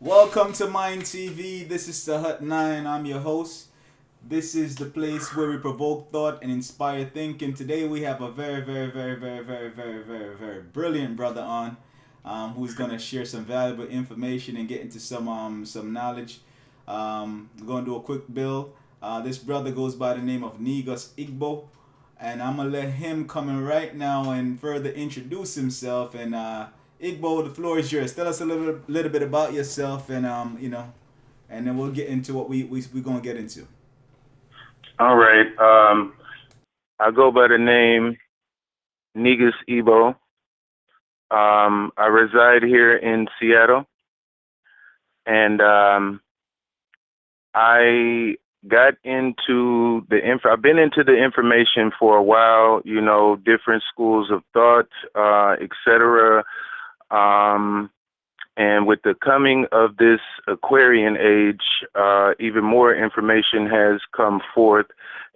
Welcome to M9NDTV. This is the Hut 9. I'm your host. This is the place where we provoke thought and inspire thinking. Today we have a very brilliant brother on, who's gonna share some valuable information and get into some knowledge. We're gonna do a quick bill. This brother goes by the name of Negus Igbo, and I'm gonna let him come in right now and further introduce himself. And Igbo, the floor is yours. Tell us a little bit about yourself, and and then we'll get into what we're gonna get into. All right. I go by the name Negus Igbo. I reside here in Seattle, and I got into I've been into the information for a while. You know, different schools of thought, etc. And with the coming of this Aquarian age, even more information has come forth,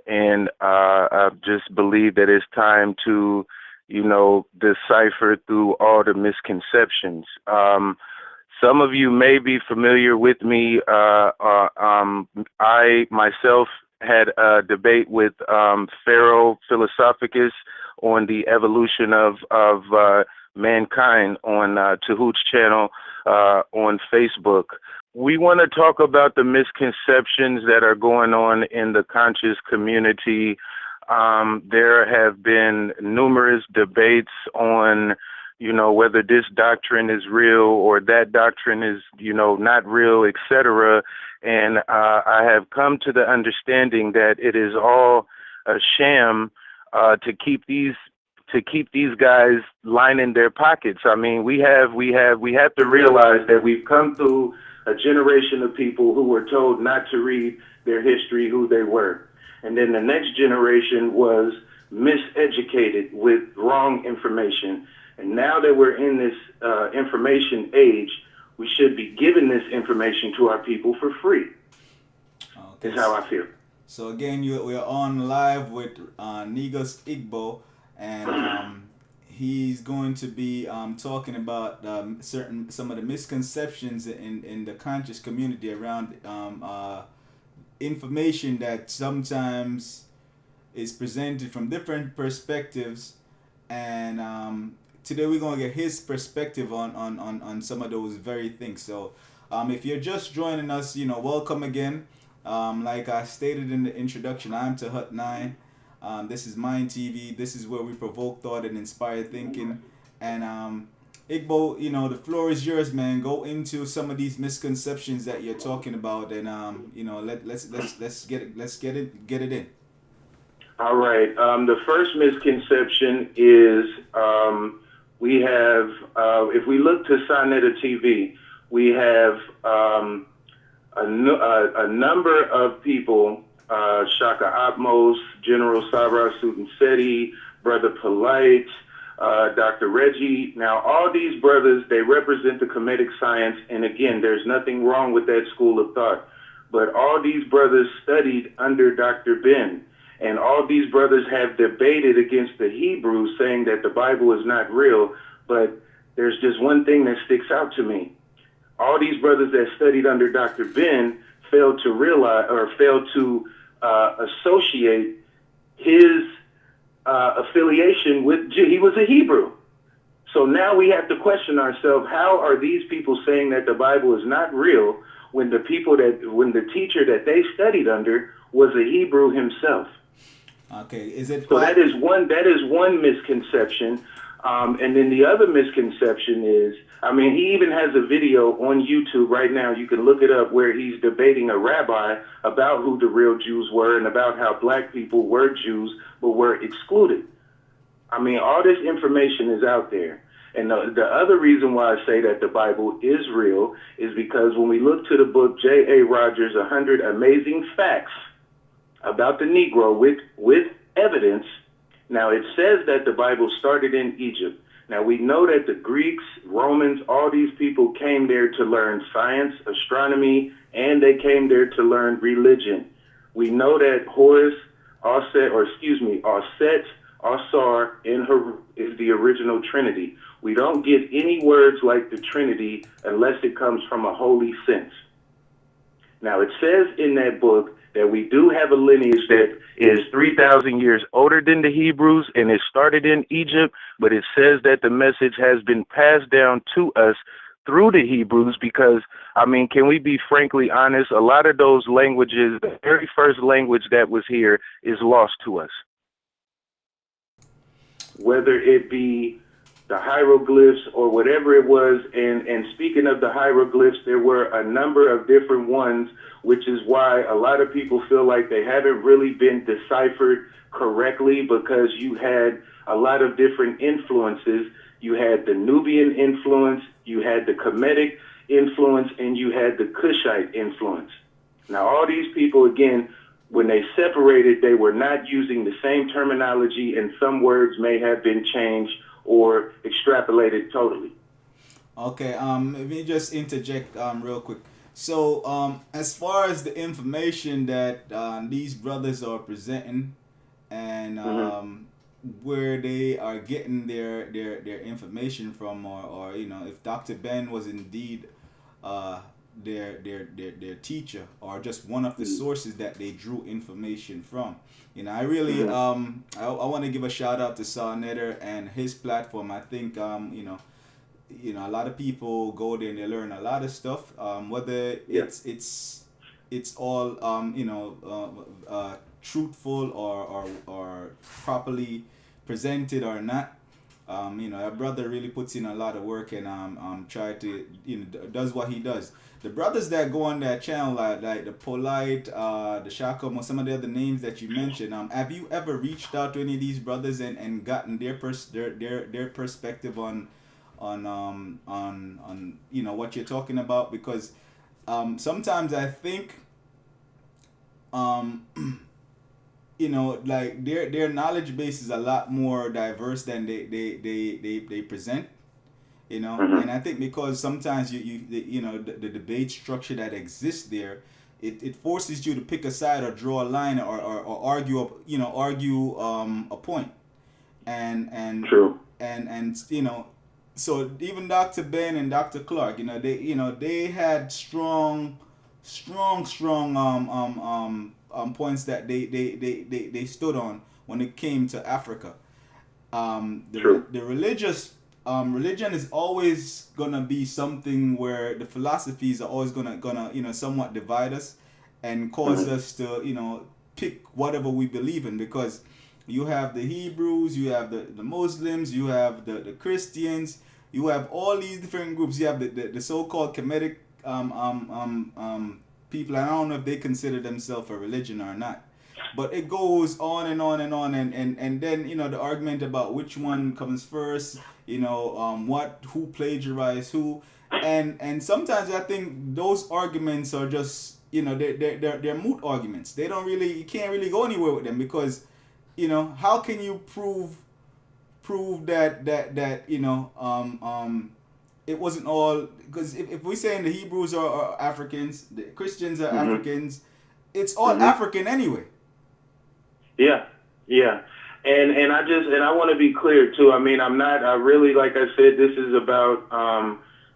and I just believe that it's time to, decipher through all the misconceptions. Some of you may be familiar with me. I myself had a debate with Pharaoh Philosophicus on the evolution of mankind on Tahoot's channel on Facebook. We want to talk about the misconceptions that are going on in the conscious community. There have been numerous debates on, whether this doctrine is real or that doctrine is, not real, etc. And I have come to the understanding that it is all a sham to keep these guys lining their pockets. I mean, we have to realize that we've come through a generation of people who were told not to read their history, who they were. And then the next generation was miseducated with wrong information. And now that we're in this information age, we should be giving this information to our people for free. Okay. Is how I feel. So again, we're on live with Negus Igbo, and he's going to be talking about some of the misconceptions in the conscious community around information that sometimes is presented from different perspectives, and today we're going to get his perspective on some of those very things. So if you're just joining us, welcome again. Like I stated in the introduction, I'm to Hut 9. This is M9NDTV. This is where we provoke thought and inspire thinking. And Igbo, the floor is yours, man. Go into some of these misconceptions that you're talking about, and let's get it in. All right. The first misconception is we have, if we look to M9NDTV TV, we have a number of people. Shaka Atmos, General Sabra Sutansetti, Brother Polite, Dr. Reggie. Now, all these brothers, they represent the Kemetic science, and again, there's nothing wrong with that school of thought. But all these brothers studied under Dr. Ben, and all these brothers have debated against the Hebrews, saying that the Bible is not real. But there's just one thing that sticks out to me. All these brothers that studied under Dr. Ben failed to realize, or failed to associate his affiliation with he was a Hebrew. So now we have to question ourselves, how are these people saying that the Bible is not real when the teacher that they studied under was a Hebrew himself? Okay, is it so that is one misconception. And then the other misconception is, he even has a video on YouTube right now. You can look it up, where he's debating a rabbi about who the real Jews were and about how black people were Jews but were excluded. All this information is out there. And the other reason why I say that the Bible is real is because when we look to the book J.A. Rogers, 100 Amazing Facts about the Negro with evidence. Now, it says that the Bible started in Egypt. Now, we know that the Greeks, Romans, all these people came there to learn science, astronomy, and they came there to learn religion. We know that Horus, Auset, Auset, Asar, and Her is the original Trinity. We don't get any words like the Trinity unless it comes from a holy sense. Now, it says in that book that we do have a lineage that is 3,000 years older than the Hebrews, and it started in Egypt, but it says that the message has been passed down to us through the Hebrews because, I mean, can we be frankly honest? A lot of those languages, the very first language that was here is lost to us. Whether it be the hieroglyphs or whatever it was. And speaking of the hieroglyphs, there were a number of different ones, which is why a lot of people feel like they haven't really been deciphered correctly because you had a lot of different influences. You had the Nubian influence, you had the Kemetic influence, and you had the Kushite influence. Now, all these people, again, when they separated, they were not using the same terminology, and some words may have been changed or extrapolated totally. Okay, let me just interject real quick. So, as far as the information that these brothers are presenting and where they are getting their information from, or you know, if Dr. Ben was indeed their teacher or just one of the sources that they drew information from. You know, I really I want to give a shout out to Saul Netter and his platform. I think you know a lot of people go there and they learn a lot of stuff. Whether it's all you know truthful or properly presented or not. You know, our brother really puts in a lot of work and try to, you know, does what he does. The brothers that go on that channel, like the Polite, the Shakom, or some of the other names that you mentioned, have you ever reached out to any of these brothers and gotten their perspective on you know what you're talking about? Because sometimes I think you know, like their knowledge base is a lot more diverse than they present, you know. And I think because sometimes you know the debate structure that exists there, it forces you to pick a side or draw a line or argue a point, and True. and you know, so even Dr. Ben and Dr. Clark, you know, they had strong points that they stood on when it came to Africa. The religious religion is always gonna be something where the philosophies are always gonna you know somewhat divide us and cause us to, you know, pick whatever we believe in, because you have the Hebrews, you have the Muslims, you have the Christians, you have all these different groups. You have the so-called Kemetic people. I don't know if they consider themselves a religion or not, but it goes on and on and on, and then, you know, the argument about which one comes first, you know, who plagiarized who, and sometimes I think those arguments are just, you know, they're moot arguments. They don't really, you can't really go anywhere with them, because, you know, how can you prove that you know it wasn't all, because if we saying the Hebrews are Africans, the Christians are Africans, it's all African anyway. Yeah, yeah. And I want to be clear too. I mean, I really, like I said, this is about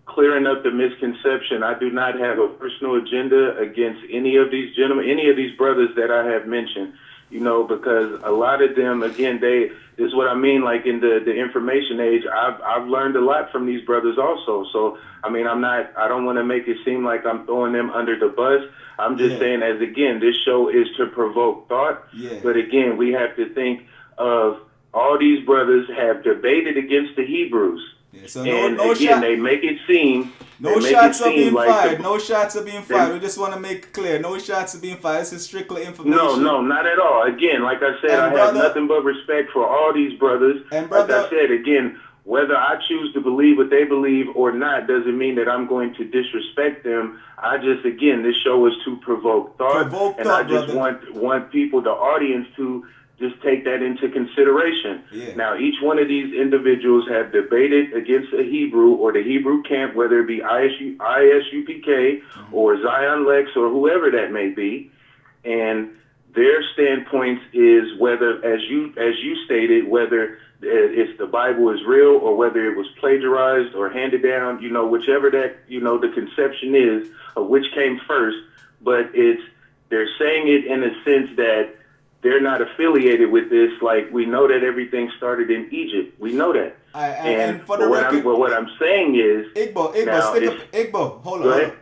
clearing up the misconception. I do not have a personal agenda against any of these gentlemen, any of these brothers that I have mentioned, you know, because a lot of them, again, this is what I mean, like in the information age, I've learned a lot from these brothers also. So, I mean, I don't want to make it seem like I'm throwing them under the bus. I'm just saying, as again, this show is to provoke thought. But again, we have to think of all these brothers have debated against the Hebrews. So and no again, they make it seem no shots are being fired. No shots are being fired. We just want to make it clear. No shots are being fired. This is strictly information. No, not at all. Again, like I said, I have nothing but respect for all these brothers. And brother, like I said, again, whether I choose to believe what they believe or not doesn't mean that I'm going to disrespect them. I just, again, this show is to provoke thought. I just want people, the audience, to just take that into consideration. Now, each one of these individuals have debated against a Hebrew or the Hebrew camp, whether it be ISUPK or Zion Lex or whoever that may be. And their standpoints is whether, as you stated, whether it's the Bible is real or whether it was plagiarized or handed down, whichever that, the conception is of which came first, but they're saying it in a sense that they're not affiliated with this. Like, we know that everything started in Egypt. We know that. And for the record, what I'm saying is, Igbo, hold on.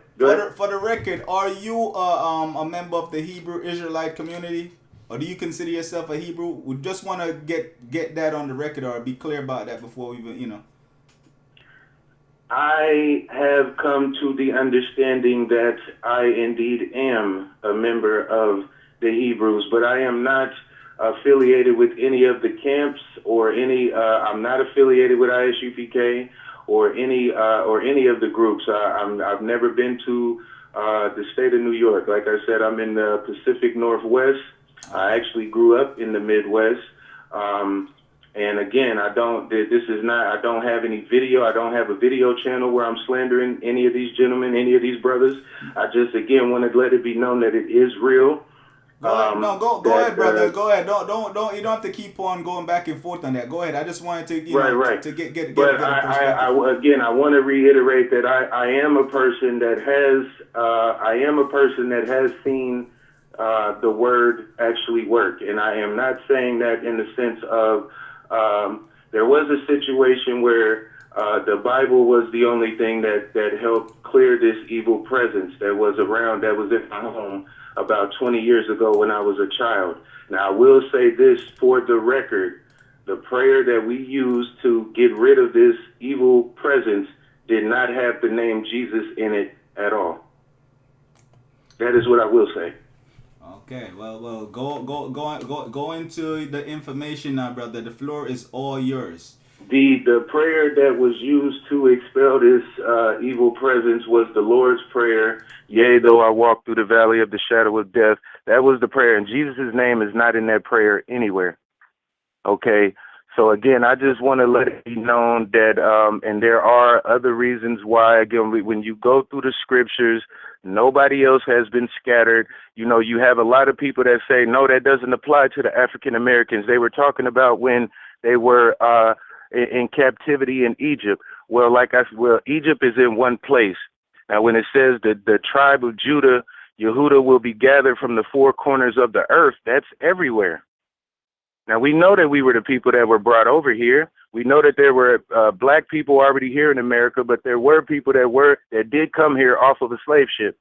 For the record, are you a member of the Hebrew Israelite community, or do you consider yourself a Hebrew? We just want to get that on the record, or be clear about that before we even, I have come to the understanding that I indeed am a member of the Hebrews, but I am not affiliated with any of the camps or any. I'm not affiliated with ISUPK or any of the groups. I've never been to the state of New York. Like I said, I'm in the Pacific Northwest. I actually grew up in the Midwest. And again, I don't have any video. I don't have a video channel where I'm slandering any of these gentlemen, any of these brothers. I just, again, want to let it be known that it is real. Go ahead, brother. Go ahead. Don't. You don't have to keep on going back and forth on that. Go ahead. I just wanted to, to get. But I want to reiterate that I am a person that has seen the word actually work, and I am not saying that in the sense of there was a situation where the Bible was the only thing that helped clear this evil presence that was around, that was in my home about 20 years ago when I was a child. Now, I will say this for the record: the prayer that we used to get rid of this evil presence did not have the name Jesus in it at all. That is what I will say. Okay, well, go into the information now, brother. The floor is all yours. The prayer that was used to expel this evil presence was the Lord's Prayer. Yea, though I walk through the valley of the shadow of death. That was the prayer, and Jesus' name is not in that prayer anywhere. Okay, so again, I just want to let it be known that, and there are other reasons why, again, when you go through the scriptures, nobody else has been scattered. You have a lot of people that say, no, that doesn't apply to the African Americans. They were talking about when they were in captivity in Egypt. Well, Egypt is in one place. Now, when it says that the tribe of Judah, Yehuda, will be gathered from the four corners of the earth, that's everywhere. Now, we know that we were the people that were brought over here. We know that there were black people already here in America, but there were people that did come here off of a slave ship.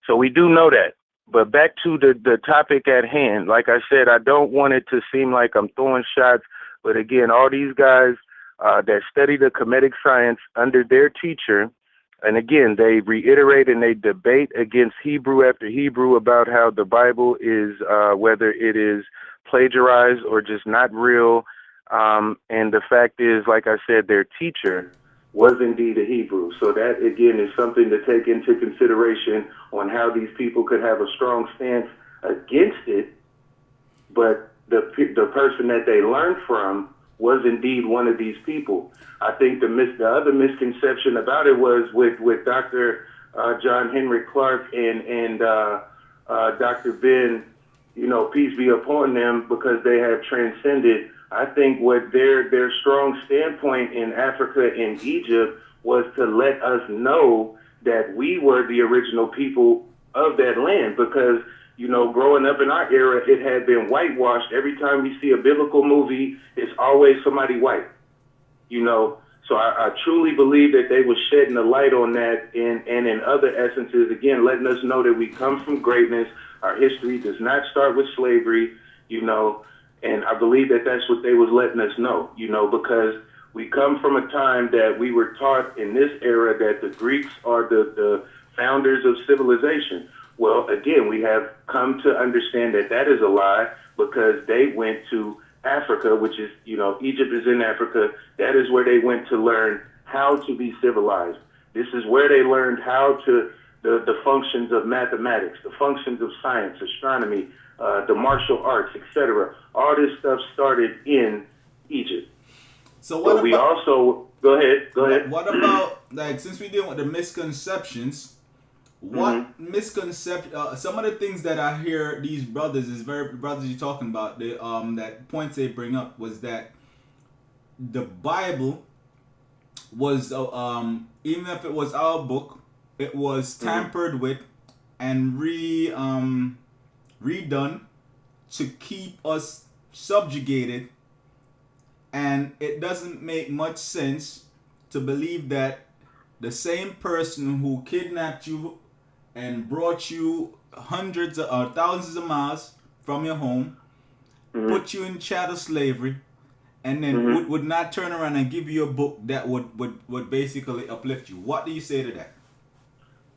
So we do know that. But back to the topic at hand, like I said, I don't want it to seem like I'm throwing shots. But again, all these guys that study the Kemetic science under their teacher, and again, they reiterate and they debate against Hebrew after Hebrew about how the Bible is, whether it is plagiarized or just not real. And the fact is, like I said, their teacher was indeed a Hebrew. So that, again, is something to take into consideration on how these people could have a strong stance against it. But the person that they learned from was indeed one of these people. I think the other misconception about it was with Dr. John Henry Clark and Dr. Ben, peace be upon them, because they have transcended. I think what their strong standpoint in Africa and Egypt was to let us know that we were the original people of that land, because growing up in our era, it had been whitewashed. Every time we see a biblical movie, it's always somebody white, So I truly believe that they were shedding a light on that, and in other essences, again, letting us know that we come from greatness. Our history does not start with slavery, and I believe that that's what they was letting us know, because we come from a time that we were taught in this era that the Greeks are the founders of civilization. Well, again, we have come to understand that that is a lie, because they went to Africa, which is, Egypt is in Africa. That is where they went to learn how to be civilized. This is where they learned how to, the functions of mathematics, the functions of science, astronomy, the martial arts, etc. All this stuff started in Egypt. So what we also, go ahead. What about, since we deal with the misconceptions, What misconception? Some of the things that I hear these brothers you're talking about, the that points they bring up was that the Bible was even if it was our book, it was tampered with and redone to keep us subjugated, and it doesn't make much sense to believe that the same person who kidnapped you and brought you hundreds or thousands of miles from your home, put you in chattel slavery, and then would not turn around and give you a book that would basically uplift you. What do you say to that?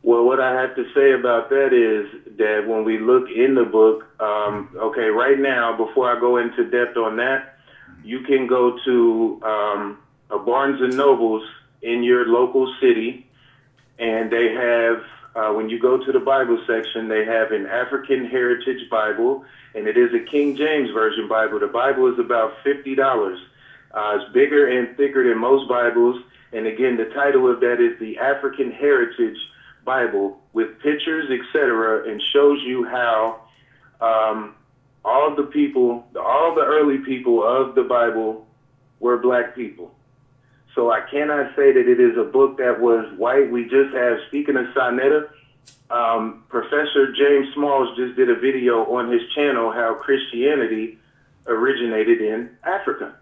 Well, what I have to say about that is that when we look in the book, okay, right now, before I go into depth on that, you can go to a Barnes and Nobles in your local city, and they have, when you go to the Bible section, they have an African Heritage Bible, and it is a King James Version Bible. The Bible is about $50. It's bigger and thicker than most Bibles, and again, the title of that is the African Heritage Bible with pictures, etc., and shows you how all the early people of the Bible were black people. So I cannot say that it is a book that was white. We just have, speaking of Sonetta, Professor James Smalls just did a video on his channel how Christianity originated in Africa.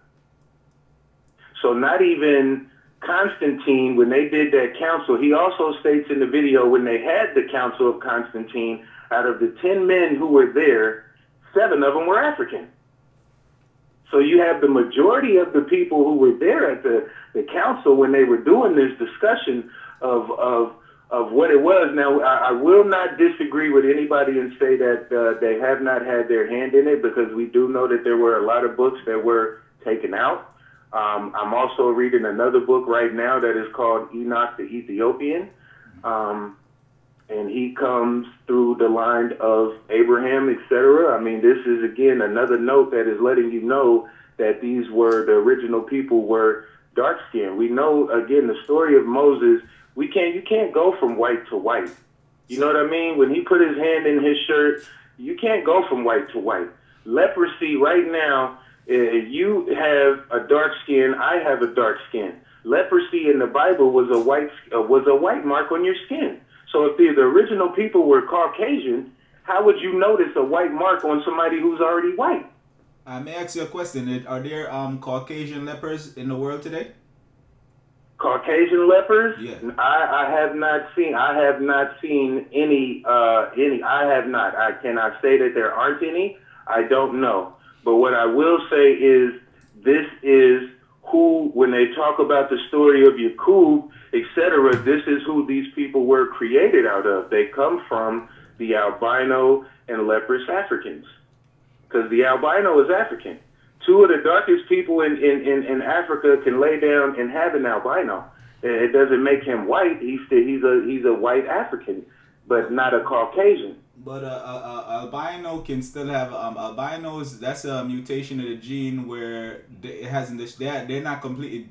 So not even Constantine, when they did that council, he also states in the video when they had the Council of Constantine, out of the 10 men who were there, 7 of them were African. So you have the majority of the people who were there at the council when they were doing this discussion of what it was. Now, I will not disagree with anybody and say that they have not had their hand in it, because we do know that there were a lot of books that were taken out. I'm also reading another book right now that is called Enoch the Ethiopian. And he comes through the line of Abraham, etc. I mean, this is, again, another note that is letting you know that these were, the original people were dark-skinned. We know, again, the story of Moses, you can't go from white to white. You know what I mean? When he put his hand in his shirt, you can't go from white to white. Leprosy right now, you have a dark skin, I have a dark skin. Leprosy in the Bible was a white mark on your skin. So if the original people were Caucasian, how would you notice a white mark on somebody who's already white? I may ask you a question. Are there Caucasian lepers in the world today? Caucasian lepers? Yeah. I have not seen any. I have not. I cannot say that there aren't any. I don't know. But what I will say is this is who, when they talk about the story of Yaqub, etc., this is who these people were created out of. They come from the albino and leprous Africans, because the albino is African. 2 of the darkest people in Africa can lay down and have an albino. It doesn't make him white. He's a white African, but not a Caucasian. But albino can still have albinos. That's a mutation of the gene where they're not completely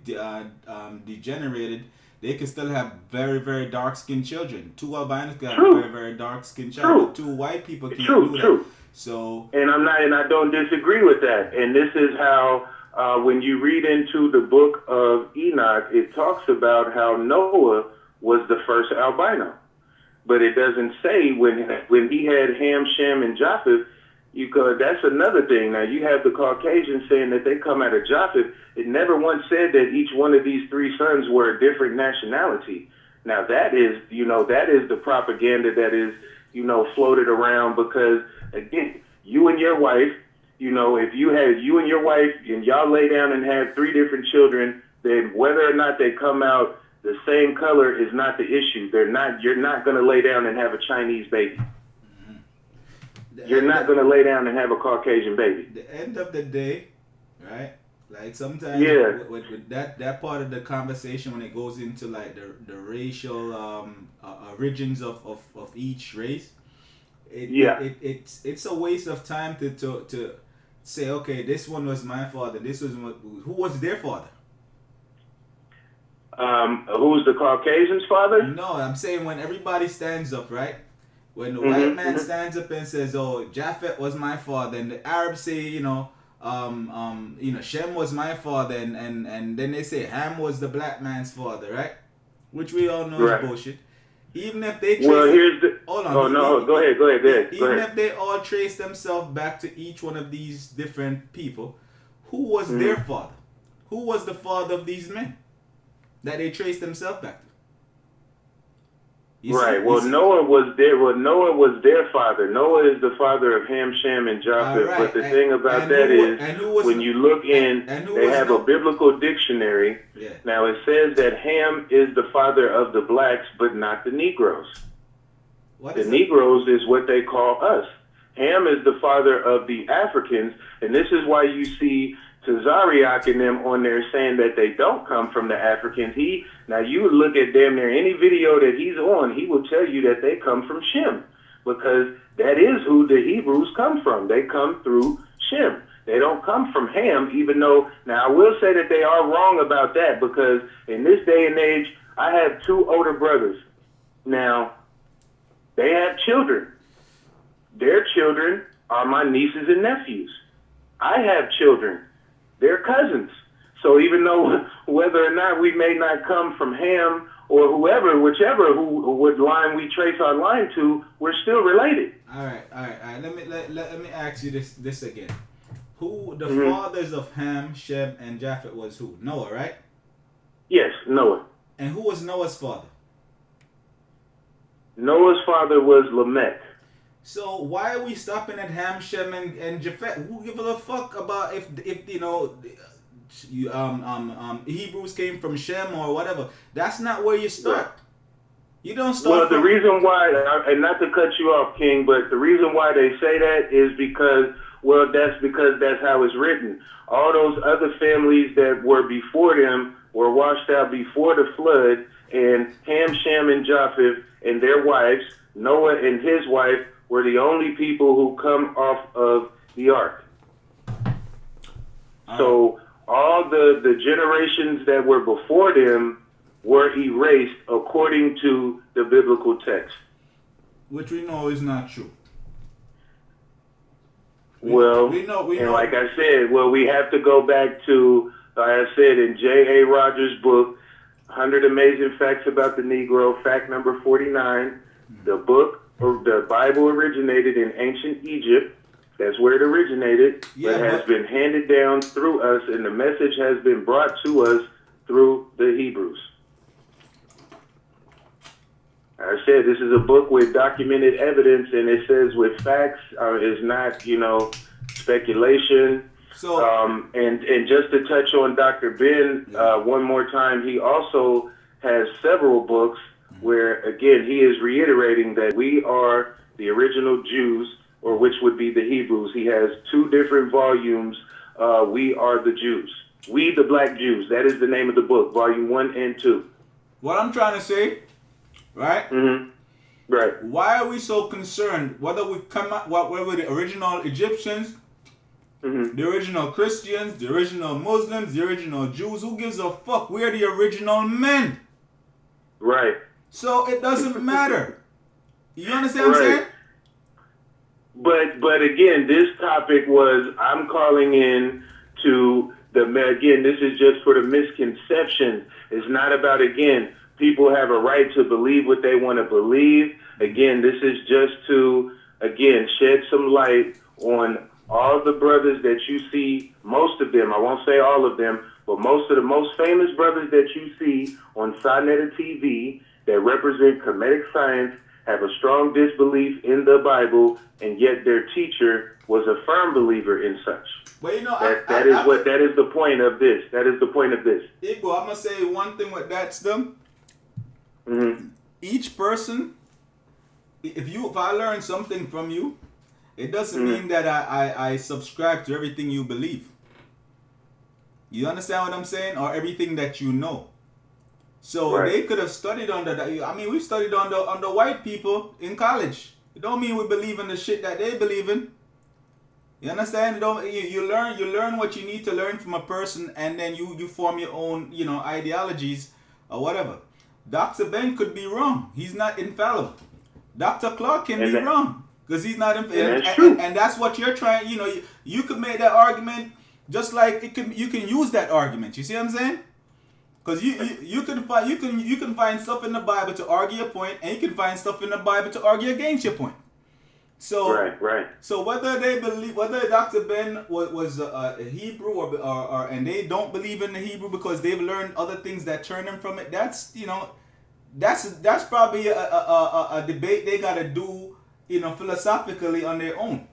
degenerated. They can still have very, very dark skinned children. 2 albinos can have very, very dark skinned children. 2 white people can't do that. So, and I don't disagree with that. And this is how when you read into the book of Enoch, it talks about how Noah was the first albino. But it doesn't say when he had Ham, Shem, and Japheth. That's another thing. Now, you have the Caucasians saying that they come out of Japheth. It never once said that each one of these 3 sons were a different nationality. Now, that is the propaganda that is, floated around, because, again, you and your wife, if you had you and your wife and y'all lay down and have 3 different children, then whether or not they come out the same color is not the issue. You're not going to lay down and have a Chinese baby. You're not going to lay down and have a Caucasian baby. The end of the day, right? Like sometimes with that part of the conversation, when it goes into like the racial origins of each race, it's a waste of time to say, okay, this one was my father, who was their father? Who's the Caucasian's father? No, I'm saying when everybody stands up, right? When the white man stands up and says, "Oh, Japhet was my father," and the Arabs say, Shem was my father, and then they say Ham was the black man's father, right? Which we all know is bullshit. Even if they trace, well, here's the. Hold on. Oh no, go ahead. Even if they all trace themselves back to each one of these different people, who was their father? Who was the father of these men that they traced themselves back to? Well, Noah was there. Well, Noah was their father. Noah is the father of Ham, Shem, and Japheth. Right. But the thing about that is, when you look in, they have a biblical dictionary. Yeah. Now it says that Ham is the father of the blacks, but not the Negroes. The Negroes is what they call us. Ham is the father of the Africans, and this is why you see Tazariak and them on there saying that they don't come from the Africans. Now you look at damn near any video that he's on, he will tell you that they come from Shem, because that is who the Hebrews come from. They come through Shem. They don't come from Ham, even though, now I will say that they are wrong about that, because in this day and age, I have 2 older brothers. Now, they have children. Their children are my nieces and nephews. I have children. They're cousins. So even though whether or not we may not come from Ham or whichever line we trace our line to, we're still related. All right. Let me ask you this again. Who the fathers of Ham, Shem, and Japheth was who? Noah, right? Yes, Noah. And who was Noah's father? Noah's father was Lamech. So why are we stopping at Ham, Shem, and Japheth? Who gives a fuck about if Hebrews came from Shem or whatever? That's not where you start. You don't start. Well, the reason why, and not to cut you off, King, but the reason why they say that is because that's how it's written. All those other families that were before them were washed out before the flood, and Ham, Shem, and Japheth and their wives, Noah and his wife, were the only people who come off of the ark. So all the generations that were before them were erased according to the biblical text. Which we know is not true. We know. Like I said, we have to go back to, like I said, in J.A. Rogers' book, 100 Amazing Facts About the Negro, fact number 49, the book, or the Bible originated in ancient Egypt. That's where it originated, but has been handed down through us, and the message has been brought to us through the Hebrews. I said this is a book with documented evidence, and it says with facts. It's not, speculation. So, and just to touch on Dr. Ben one more time, he also has several books where, again, he is reiterating that we are the original Jews, or which would be the Hebrews. He has 2 different volumes. We are the Jews. We the Black Jews. That is the name of the book, volume 1 and 2. What I'm trying to say, right? Right. Why are we so concerned whether we come up, whether the original Egyptians, the original Christians, the original Muslims, the original Jews? Who gives a fuck? We're the original men. Right. So it doesn't matter. You understand what I'm saying? But again, this topic was, I'm calling in to again, this is just for the misconception. It's not about, again, people have a right to believe what they want to believe. Again, this is just to, again, shed some light on all the brothers that you see, most of them, I won't say all of them, but most of the most famous brothers that you see on M9NDTV that represent Kemetic science have a strong disbelief in the Bible, and yet their teacher was a firm believer in such. But that is the point of this. That is the point of this. Igbo, I'm gonna say one thing with that, Stum. Each person, if I learn something from you, it doesn't mean that I subscribe to everything you believe. You understand what I'm saying? Or everything that you know. So they could have studied under that. I mean, we studied under white people in college. It don't mean we believe in the shit that they believe in. You understand? You learn what you need to learn from a person, and then you form your own, ideologies or whatever. Dr. Ben could be wrong. He's not infallible. Dr. Clark can be wrong because he's not infallible. And that's what you're trying. You know, you could make that argument just like you can use that argument. You see what I'm saying? Because you can find stuff in the Bible to argue your point, and you can find stuff in the Bible to argue against your point. So right. So whether Dr. Ben was a Hebrew or and they don't believe in the Hebrew because they've learned other things that turn them from it, that's probably a debate they gotta do, philosophically on their own.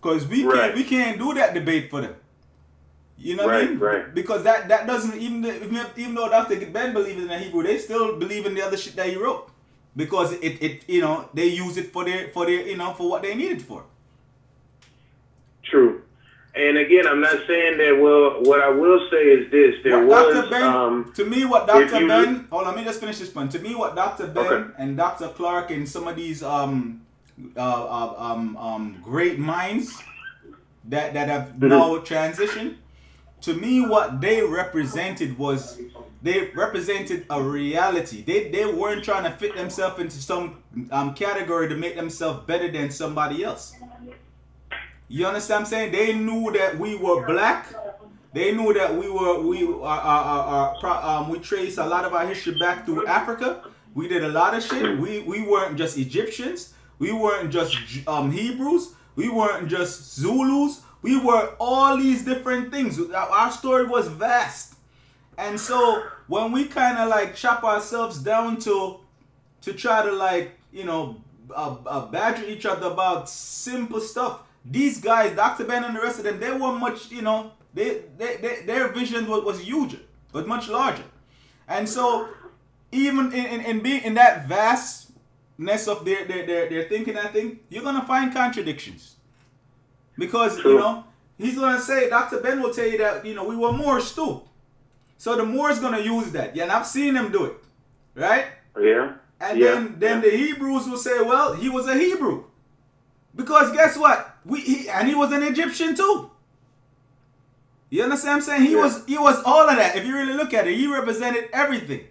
Because we can't do that debate for them. You know what I mean? Right. Because that doesn't even though Dr. Ben believes in the Hebrew, they still believe in the other shit that he wrote. Because it they use it for their for what they need it for. True. And again, I'm not saying that. Well, what I will say is this: to me, what Dr. Ben. Hold on, let me just finish this point. To me, what Dr. Ben and Dr. Clark and some of these great minds that have now transitioned. To me, what they represented was a reality. They weren't trying to fit themselves into some category to make themselves better than somebody else. You understand what I'm saying? They knew that we were black. They knew that we trace a lot of our history back through Africa. We did a lot of shit. We weren't just Egyptians. We weren't just Hebrews. We weren't just Zulus. We were all these different things. Our story was vast. And so when we kind of like chop ourselves down to try to badger each other about simple stuff, these guys, Dr. Ben and the rest of them, they were much, their vision was huge, was much larger. And so even in being in that vastness of their thinking, I think you're gonna find contradictions. Because, he's going to say, Dr. Ben will tell you that, we were Moors too. So the Moors going to use that. Yeah, and I've seen them do it. Right? Yeah. And then the Hebrews will say, well, he was a Hebrew. Because guess what? He was an Egyptian too. You understand what I'm saying? He was all of that. If you really look at it, he represented everything.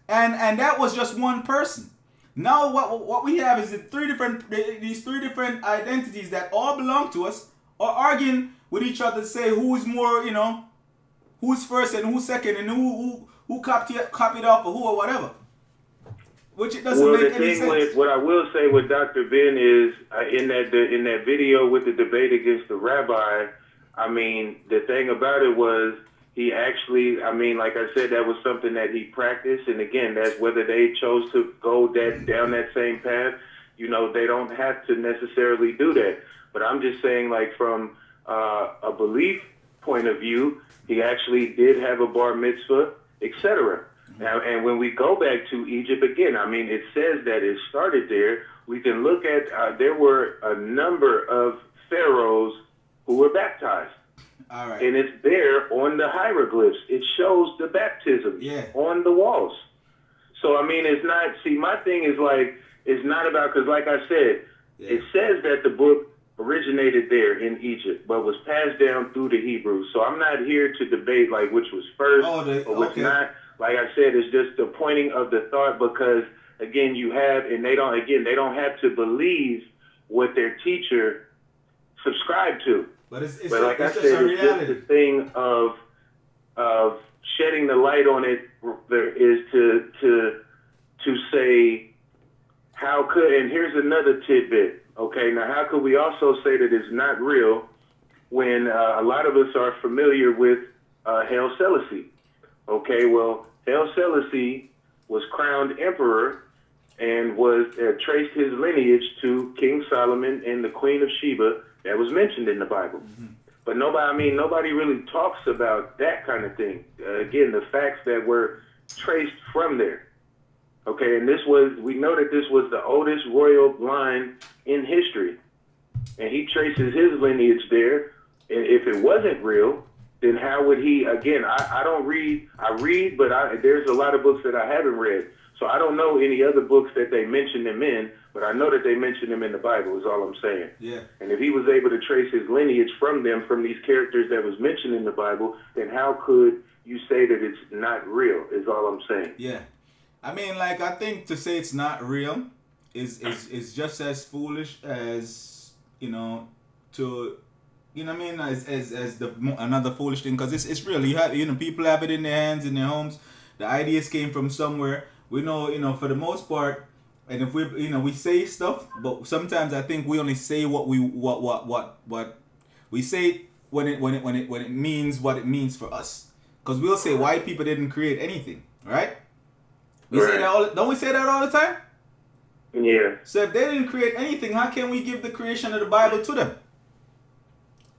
And that was just one person. Now what we have is these three different identities that all belong to us are arguing with each other to say who's more, who's first and who's second and who copied off or who or whatever. Which it doesn't make any sense. What I will say with Dr. Ben is in that video with the debate against the rabbi, I mean, the thing about it was he actually, like I said, that was something that he practiced. And again, that's whether they chose to go down that same path, they don't have to necessarily do that. But I'm just saying, like, from a belief point of view, he actually did have a bar mitzvah, etc. Now, and when we go back to Egypt again, it says that it started there. We can look at, there were a number of pharaohs who were baptized. All right. And it's there on the hieroglyphs. It shows the baptism on the walls. So, it's not, my thing is like, it's not about, because like I said, it says that the book originated there in Egypt, but was passed down through the Hebrews. So I'm not here to debate like which was first or which not. Like I said, it's just the pointing of the thought because, again, they don't have to believe what their teacher subscribed to. But it's like I said, it's just the thing of shedding the light on it is to say how could, and here's another tidbit. Okay, now how could we also say that it's not real when a lot of us are familiar with Haile Selassie? Okay, well, Haile Selassie was crowned emperor and was traced his lineage to King Solomon and the Queen of Sheba. That was mentioned in the Bible. Mm-hmm. But nobody really talks about that kind of thing. Again, the facts that were traced from there. Okay, and we know that this was the oldest royal line in history. And he traces his lineage there. And if it wasn't real, then how would he, again, I don't read, but there's a lot of books that I haven't read. So I don't know any other books that they mention him in, but I know that they mention him in the Bible is all I'm saying. Yeah. And if he was able to trace his lineage from these characters that was mentioned in the Bible, then how could you say that it's not real, is all I'm saying. Yeah. I mean, like, I think to say it's not real is just as foolish as, to, what I mean, as another foolish thing, because it's real. You have, people have it in their hands, in their homes. The ideas came from somewhere. We know, for the most part, and if we say stuff, but sometimes I think we only say what we say when it means what it means for us. Because we'll say white people didn't create anything, right? We say that don't we say that all the time? Yeah. So if they didn't create anything, how can we give the creation of the Bible to them?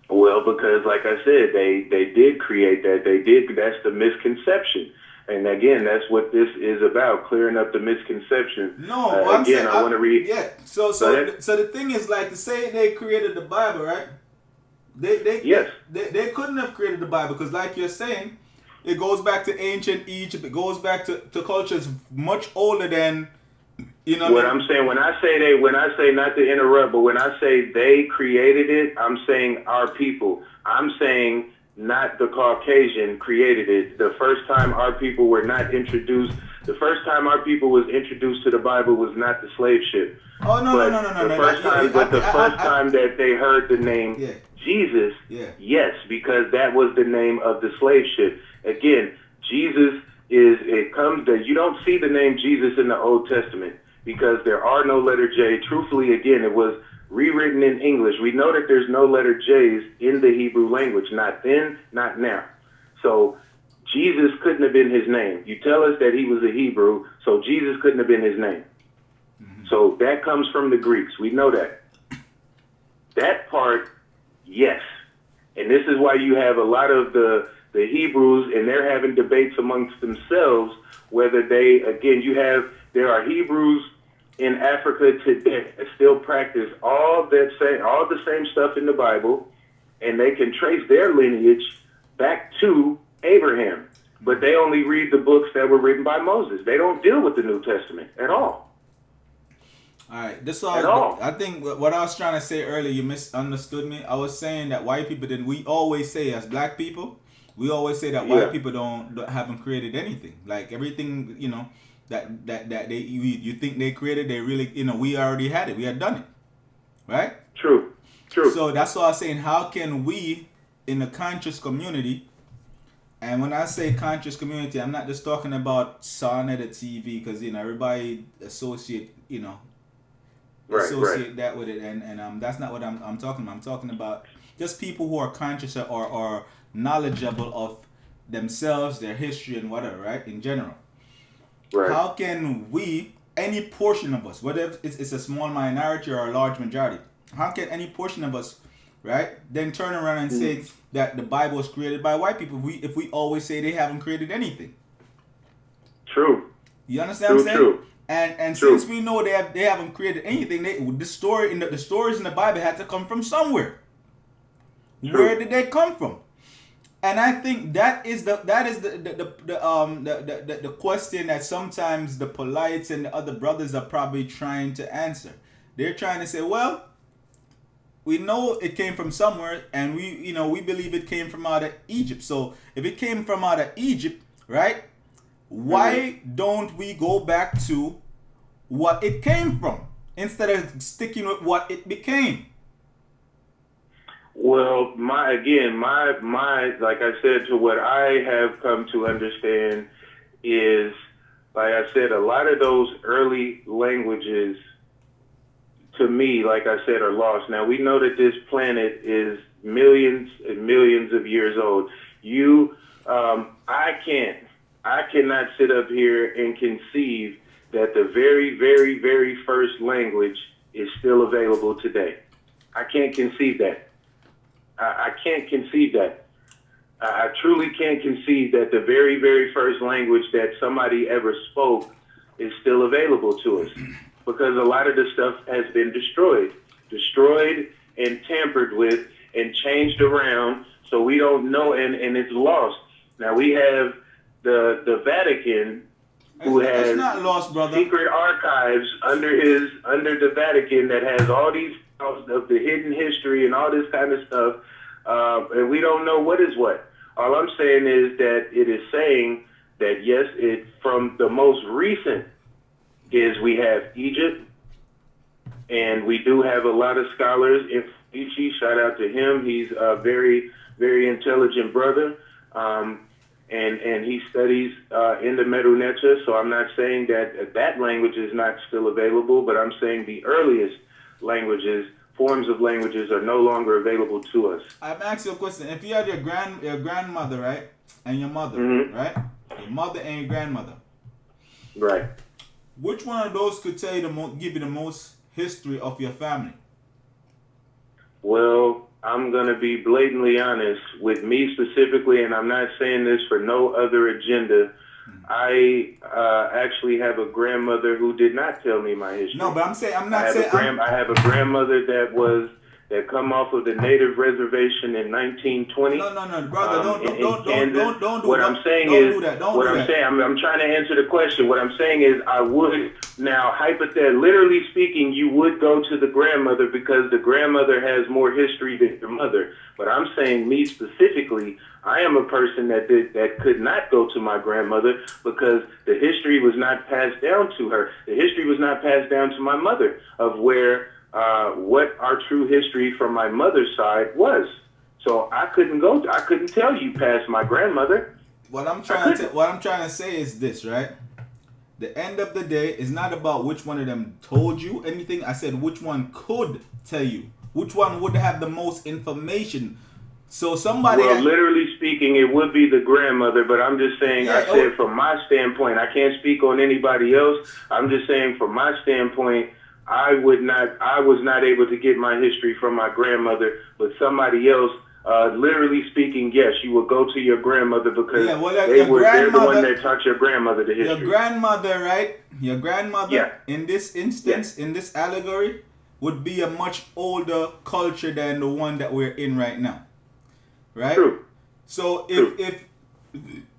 Well, because like I said, they did create that. They did. That's the misconception. And again, that's what this is about, clearing up the misconception. No, I want to read. Yeah. So the thing is, like, to say they created the Bible, right? Yes. They couldn't have created the Bible because, like you're saying, it goes back to ancient Egypt. It goes back to cultures much older than, What I'm saying, when I say not to interrupt, but when I say they created it, I'm saying our people. I'm saying not the Caucasian created it. The first time our people were not introduced, the first time our people was introduced to the Bible was not the slave ship. Oh, no. The first time that they heard the name Jesus, yes, because that was the name of the slave ship. Again, Jesus you don't see the name Jesus in the Old Testament because there are no letter J. Truthfully, again, it was rewritten in English. We know that there's no letter J's in the Hebrew language, not then, not now. So Jesus couldn't have been his name. You tell us that he was a Hebrew, so Jesus couldn't have been his name. Mm-hmm. So that comes from the Greeks. We know that. That part, yes. And this is why you have a lot of the Hebrews, and they're having debates amongst themselves whether there are Hebrews in Africa today that still practice all the same stuff in the Bible, and they can trace their lineage back to Abraham. But they only read the books that were written by Moses. They don't deal with the New Testament at all. All right, I think what I was trying to say earlier, you misunderstood me. I was saying that white people we always say as black people, we always say that white people haven't created anything. Like everything, that they you think they created, they really, we already had it. We had done it. Right? True. So that's why I was saying, how can we in the conscious community, and when I say conscious community, I'm not just talking about M9NDTV because everybody associate that with it, and that's not what I'm talking about. I'm talking about just people who are conscious or knowledgeable of themselves, their history, and whatever, right? In general, right? How can we, any portion of us, whether it's a small minority or a large majority, how can any portion of us, right, then turn around and say that the Bible was created by white people if we always say they haven't created anything? True. You understand what I'm saying? True. And since we know they haven't created anything, the stories in the Bible had to come from somewhere. True. Where did they come from? And I think that is the question that sometimes the polites and the other brothers are probably trying to answer. They're trying to say, well, we know it came from somewhere, and we believe it came from out of Egypt. So if it came from out of Egypt, right? Why don't we go back to what it came from instead of sticking with what it became? Well, my like I said, to what I have come to understand is, like I said, a lot of those early languages, to me, like I said, are lost. Now, we know that this planet is millions and millions of years old. I cannot sit up here and conceive that the very, very, very first language is still available today. I can't conceive that. I can't conceive that. I truly can't conceive that the very, very first language that somebody ever spoke is still available to us, because a lot of the stuff has been destroyed and tampered with and changed around, so we don't know, and it's lost. Now we have the Vatican, who has not lost, brother. Secret archives under the Vatican that has all these of the hidden history and all this kind of stuff, and we don't know what is what. All I'm saying is that it is saying that yes, it from the most recent is we have Egypt, and we do have a lot of scholars. If Ichi, shout out to him, he's a very, very intelligent brother, and he studies in the Medu Neter. So I'm not saying that that language is not still available, but I'm saying the earliest languages, forms of languages, are no longer available to us. I'm asking you a question. If you had your grandmother, right, and your mother, right, your mother and your grandmother, right, which one of those could tell you give you the most history of your family? Well, I'm going to be blatantly honest with me specifically, and I'm not saying this for no other agenda. I actually have a grandmother who did not tell me my history. No, but I have a grandmother that come off of the native reservation in 1920. No, brother, don't do what that. I'm saying don't is, do that. Don't what do I'm that. saying, I'm trying to answer the question. What I'm saying is, I would now, hypothetically, literally speaking, you would go to the grandmother because the grandmother has more history than your mother. But I'm saying, me specifically, I am a person that could not go to my grandmother because the history was not passed down to her. The history was not passed down to my mother of where what our true history from my mother's side was. So I couldn't tell you past my grandmother. What I'm trying to say is this, right? The end of the day is not about which one of them told you anything. I said which one could tell you. Which one would have the most information. So somebody... Well, literally speaking, it would be the grandmother, but I'm just saying, I said from my standpoint, I can't speak on anybody else. I'm just saying from my standpoint, I was not able to get my history from my grandmother, but somebody else, literally speaking, yes, you will go to your grandmother because they're the one that taught your grandmother the history. Your grandmother, right? Your grandmother, in this instance, in this allegory, would be a much older culture than the one that we're in right now. Right? True. So if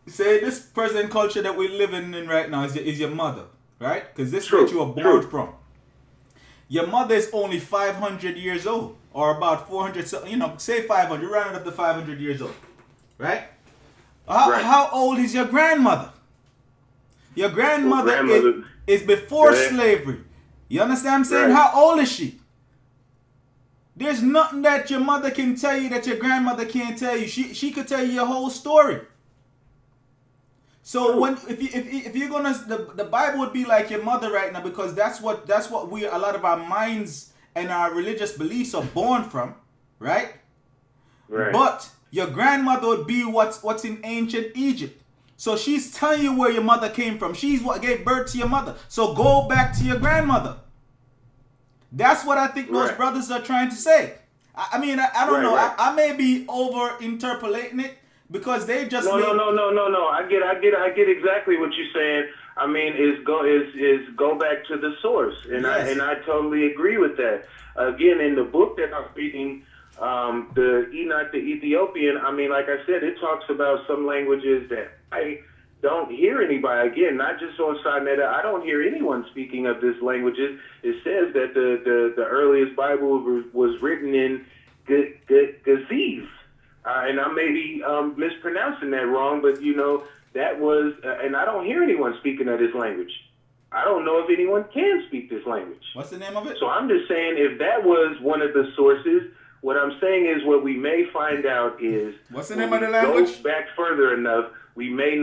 say this present culture that we're living in right now is your mother, right? Because this is what you were born from. Your mother is only 500 years old, or about 400. Say 500. Round it up to 500 years old, right? How old is your grandmother? Your grandmother is before slavery. You understand what I'm saying? Right. How old is she? There's nothing that your mother can tell you that your grandmother can't tell you. She could tell you your whole story. So if you're gonna the Bible would be like your mother right now, because that's what a lot of our minds and our religious beliefs are born from, right? Right. But your grandmother would be what's in ancient Egypt. So she's telling you where your mother came from. She's what gave birth to your mother. So go back to your grandmother. That's what I think those brothers are trying to say. I mean, I don't know. I may be over interpolating it because they just no. I get exactly what you're saying. I mean, is go back to the source, and I totally agree with that. Again, in the book that I'm reading, the Enoch the Ethiopian. I mean, like I said, it talks about some languages that I don't hear anybody, again, not just on Sinetta, I don't hear anyone speaking of these languages. It says that the earliest Bible was written in Gaziz. And I may be mispronouncing that wrong, but that was, and I don't hear anyone speaking of this language. I don't know if anyone can speak this language. What's the name of it? So I'm just saying, if that was one of the sources, what I'm saying is what we may find out is, what's the name of the language? Go back further enough, we may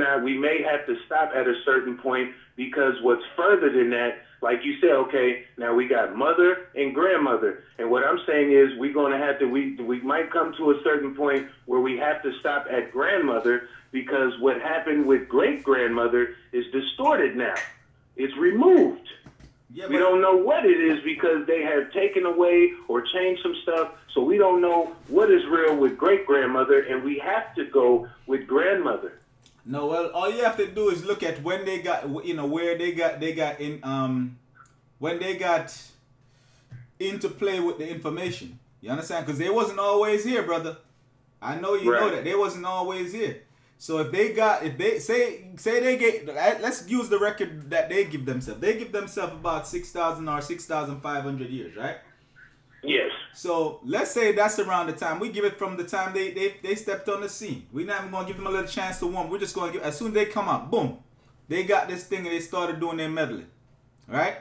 have to stop at a certain point, because what's further than that, like you said, okay, now we got mother and grandmother. And what I'm saying is we're going to have to, we might come to a certain point where we have to stop at grandmother, because what happened with great-grandmother is distorted now. It's removed. Yeah, we don't know what it is because they have taken away or changed some stuff. So we don't know what is real with great-grandmother, and we have to go with grandmother. No, well, all you have to do is look at when they got, where they got in, when they got into play with the information. You understand? Because they wasn't always here, brother. I know you know that. They wasn't always here. So if they say they get, let's use the record that they give themselves. They give themselves about 6,000 or 6,500 years, right? Yes. So let's say that's around the time. We give it from the time they stepped on the scene. We're not even going to give them a little chance to warm. We're just going to give, as soon as they come out, boom, they got this thing and they started doing their medley. Right?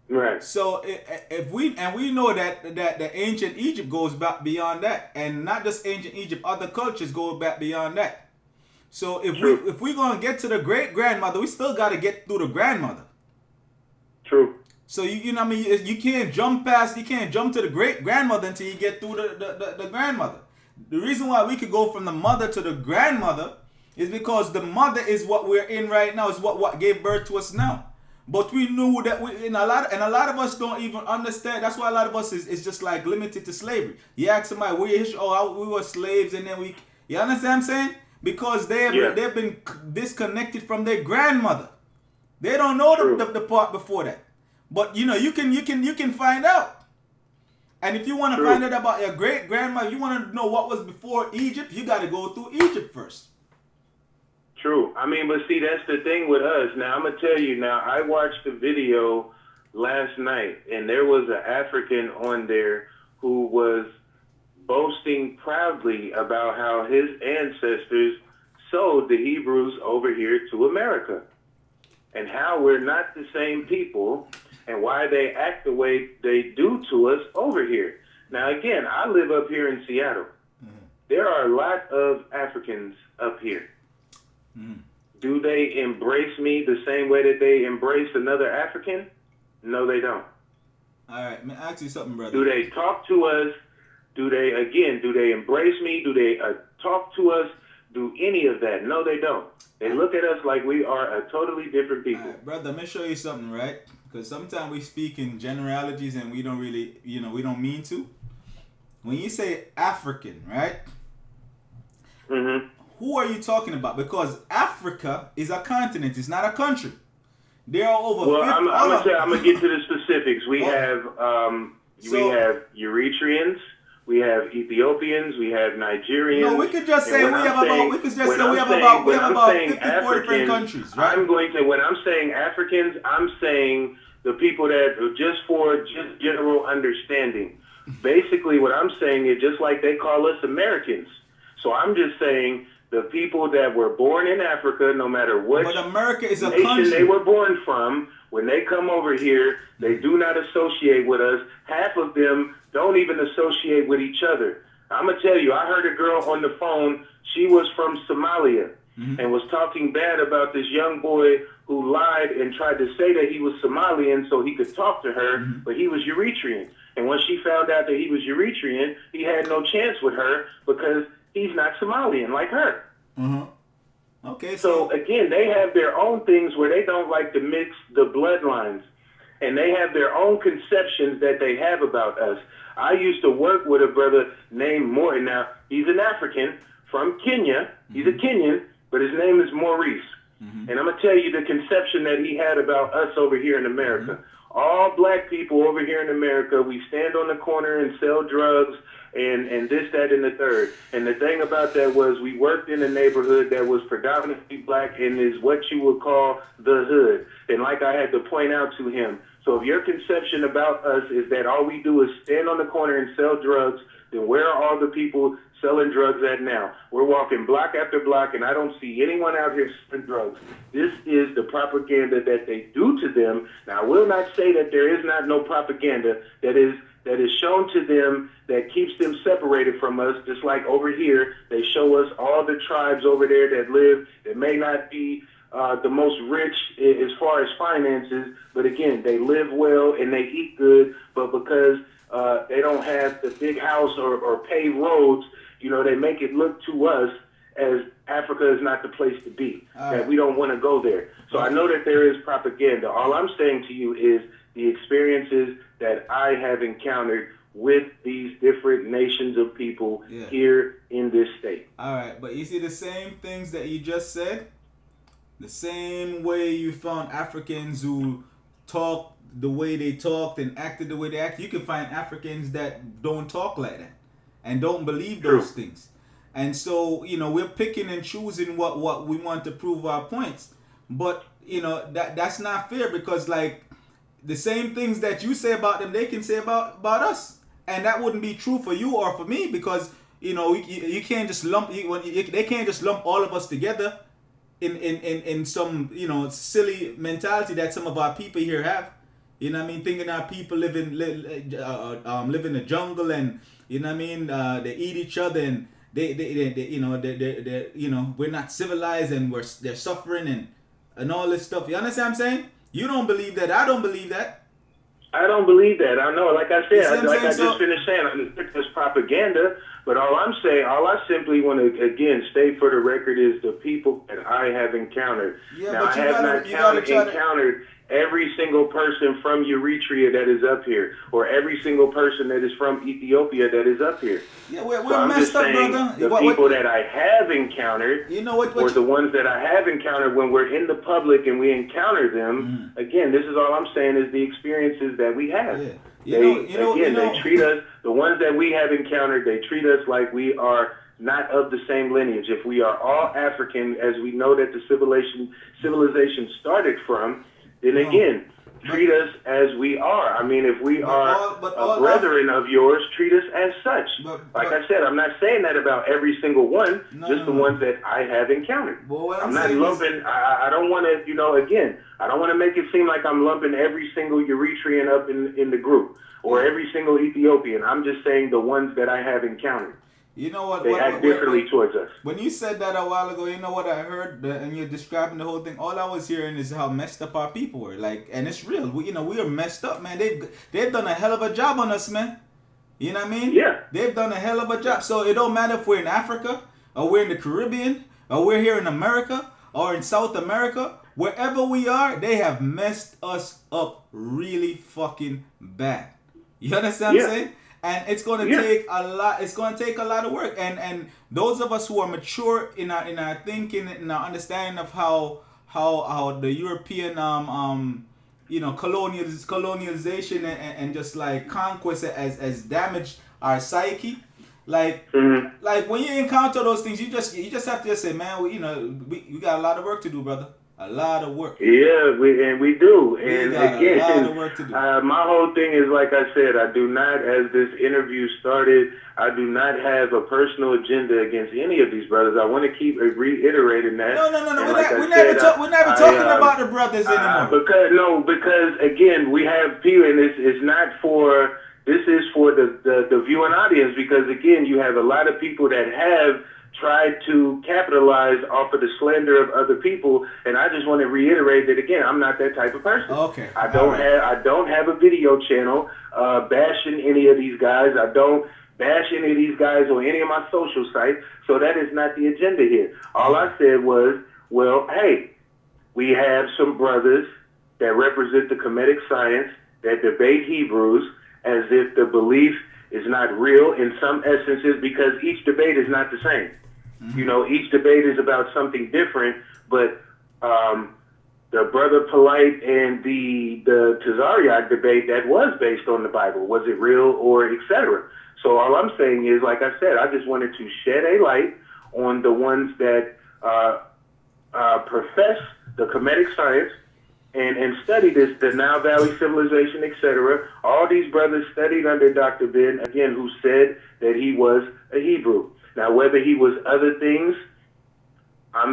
Right. So if we know that the ancient Egypt goes back beyond that, and not just ancient Egypt, other cultures go back beyond that. So if we're gonna get to the great grandmother, we still got to get through the grandmother. True. So you know what I mean, you can't jump to the great grandmother until you get through the grandmother. The reason why we could go from the mother to the grandmother is because the mother is what we're in right now, is what gave birth to us now. But we knew that a lot of us don't even understand. That's why a lot of us is just like limited to slavery. You ask somebody, we were slaves, and then you understand what I'm saying? Because they've been disconnected from their grandmother. They don't know the part before that. But you know, you can find out. And if you want to find out about your great grandmother, you want to know what was before Egypt, you got to go through Egypt first. True. I mean, but see, that's the thing with us. Now, I'm going to tell you now, I watched the video last night, and there was an African on there who was boasting proudly about how his ancestors sold the Hebrews over here to America, and how we're not the same people, and why they act the way they do to us over here. Now, again, I live up here in Seattle. Mm-hmm. There are a lot of Africans up here. Mm. Do they embrace me the same way that they embrace another African? No, they don't. All right, man, ask you something, brother. Do they talk to us? Do they embrace me? Do they talk to us? Do any of that? No, they don't. They look at us like we are a totally different people. All right, brother, let me show you something, right? Because sometimes we speak in generalities and we don't really, we don't mean to. When you say African, right? Mm-hmm. Who are you talking about? Because Africa is a continent. It's not a country. There are over. Well, I'm gonna get to the specifics. We have Eritreans, we have Ethiopians, we have Nigerians. No, we could just say we have about 54 different countries, right? When I'm saying Africans, I'm saying the people that just general understanding. Basically, what I'm saying is just like they call us Americans. So I'm just saying the people that were born in Africa, no matter what nation they were born from, when they come over here, they do not associate with us. Half of them don't even associate with each other. I'm going to tell you, I heard a girl on the phone. She was from Somalia and was talking bad about this young boy who lied and tried to say that he was Somalian so he could talk to her, but he was Eritrean. And when she found out that he was Eritrean, he had no chance with her because he's not Somalian like her. Okay. So again, they have their own things where they don't like to mix the bloodlines, and they have their own conceptions that they have about us. I used to work with a brother named Morton. Now, he's an African from Kenya. He's a Kenyan, but his name is Maurice. And I'm going to tell you the conception that he had about us over here in America. All black people over here in America, we stand on the corner and sell drugs and this, that, and the third. And the thing about that was we worked in a neighborhood that was predominantly black and is what you would call the hood. And like I had to point out to him, so if your conception about us is that all we do is stand on the corner and sell drugs, then where are all the people selling drugs at now? We're walking block after block, and I don't see anyone out here selling drugs. This is the propaganda that they do to them. Now, I will not say that there is not no propaganda that is shown to them that keeps them separated from us, just like over here, they show us all the tribes over there that live, that may not be the most rich as far as finances, but again, they live well and they eat good, but because they don't have the big house or paved roads, they make it look to us as Africa is not the place to be, that we don't want to go there. So I know that there is propaganda. All I'm saying to you is the experiences that I have encountered with these different nations of people here in this state. All right, but you see the same things that you just said? The same way you found Africans who talked the way they talked and acted the way they acted, you can find Africans that don't talk like that and don't believe those things. And so, we're picking and choosing what we want to prove our points. But, that's not fair because, like, the same things that you say about them, they can say about us. and that wouldn't be true for you or for me, because you can't just lump they can't just lump all of us together in some silly mentality that some of our people here have. You know what I mean? Thinking our people live in the jungle, and you know what I mean. They eat each other, and they we're not civilized, and they're suffering and all this stuff. You understand what I'm saying? You don't believe that. I don't believe that. I don't believe that. I know, like I said, I just finished saying, it's propaganda. But all I simply want to again state for the record is the people that I have encountered. Yeah, now, but I have not encountered every single person from Eritrea that is up here, or every single person that is from Ethiopia that is up here. Yeah, we're so I'm messed just up, saying, brother. The people that I have encountered, or the ones that I have encountered when we're in the public and we encounter them, again, this is all I'm saying is the experiences that we have. Yeah. They treat us, the ones that we have encountered, they treat us like we are not of the same lineage. If we are all African, as we know that the civilization started from, then again, treat us as we are. I mean, if we are a brethren of yours, treat us as such. Like I said, I'm not saying that about every single one, just the ones that I have encountered. I'm not lumping, I don't want to, again, I don't want to make it seem like I'm lumping every single Eritrean up in the group, or every single Ethiopian. I'm just saying the ones that I have encountered. You know what? They act differently towards us. When you said that a while ago, you know what I heard, and you're describing the whole thing. All I was hearing is how messed up our people were. Like, and it's real. We are messed up, man. They've done a hell of a job on us, man. You know what I mean? Yeah. They've done a hell of a job. So it don't matter if we're in Africa, or we're in the Caribbean, or we're here in America, or in South America. Wherever we are, they have messed us up really fucking bad. You understand what I'm saying? And it's going to take a lot. It's going to take a lot of work. And those of us who are mature in our thinking, in our understanding of how the European colonialization and just like conquest has damaged our psyche. Like when you encounter those things, you just have to say, man, we got a lot of work to do, brother. A lot of work. Yeah, we do. And again, a lot of work to do. My whole thing is, like I said, I do not, as this interview started, I do not have a personal agenda against any of these brothers. I want to keep reiterating that. No. We're never talking about the brothers anymore. Because again, we have people, and this is for the viewing audience, because again, you have a lot of people that have tried to capitalize off of the slander of other people, and I just want to reiterate that again, I'm not that type of person. Okay. I don't have a video channel bashing any of these guys. I don't bash any of these guys on any of my social sites, so that is not the agenda here. All I said was, well, hey, we have some brothers that represent the Kemetic science that debate Hebrews as if the belief is not real in some essences, because each debate is not the same. Each debate is about something different, but the Brother Polite and the Tazariak debate, that was based on the Bible. Was it real, or etc.? So all I'm saying is, like I said, I just wanted to shed a light on the ones that profess the Kemetic science and study this, the Nile Valley civilization, etc. All these brothers studied under Dr. Ben, again, who said that he was a Hebrew. Now, whether he was other things,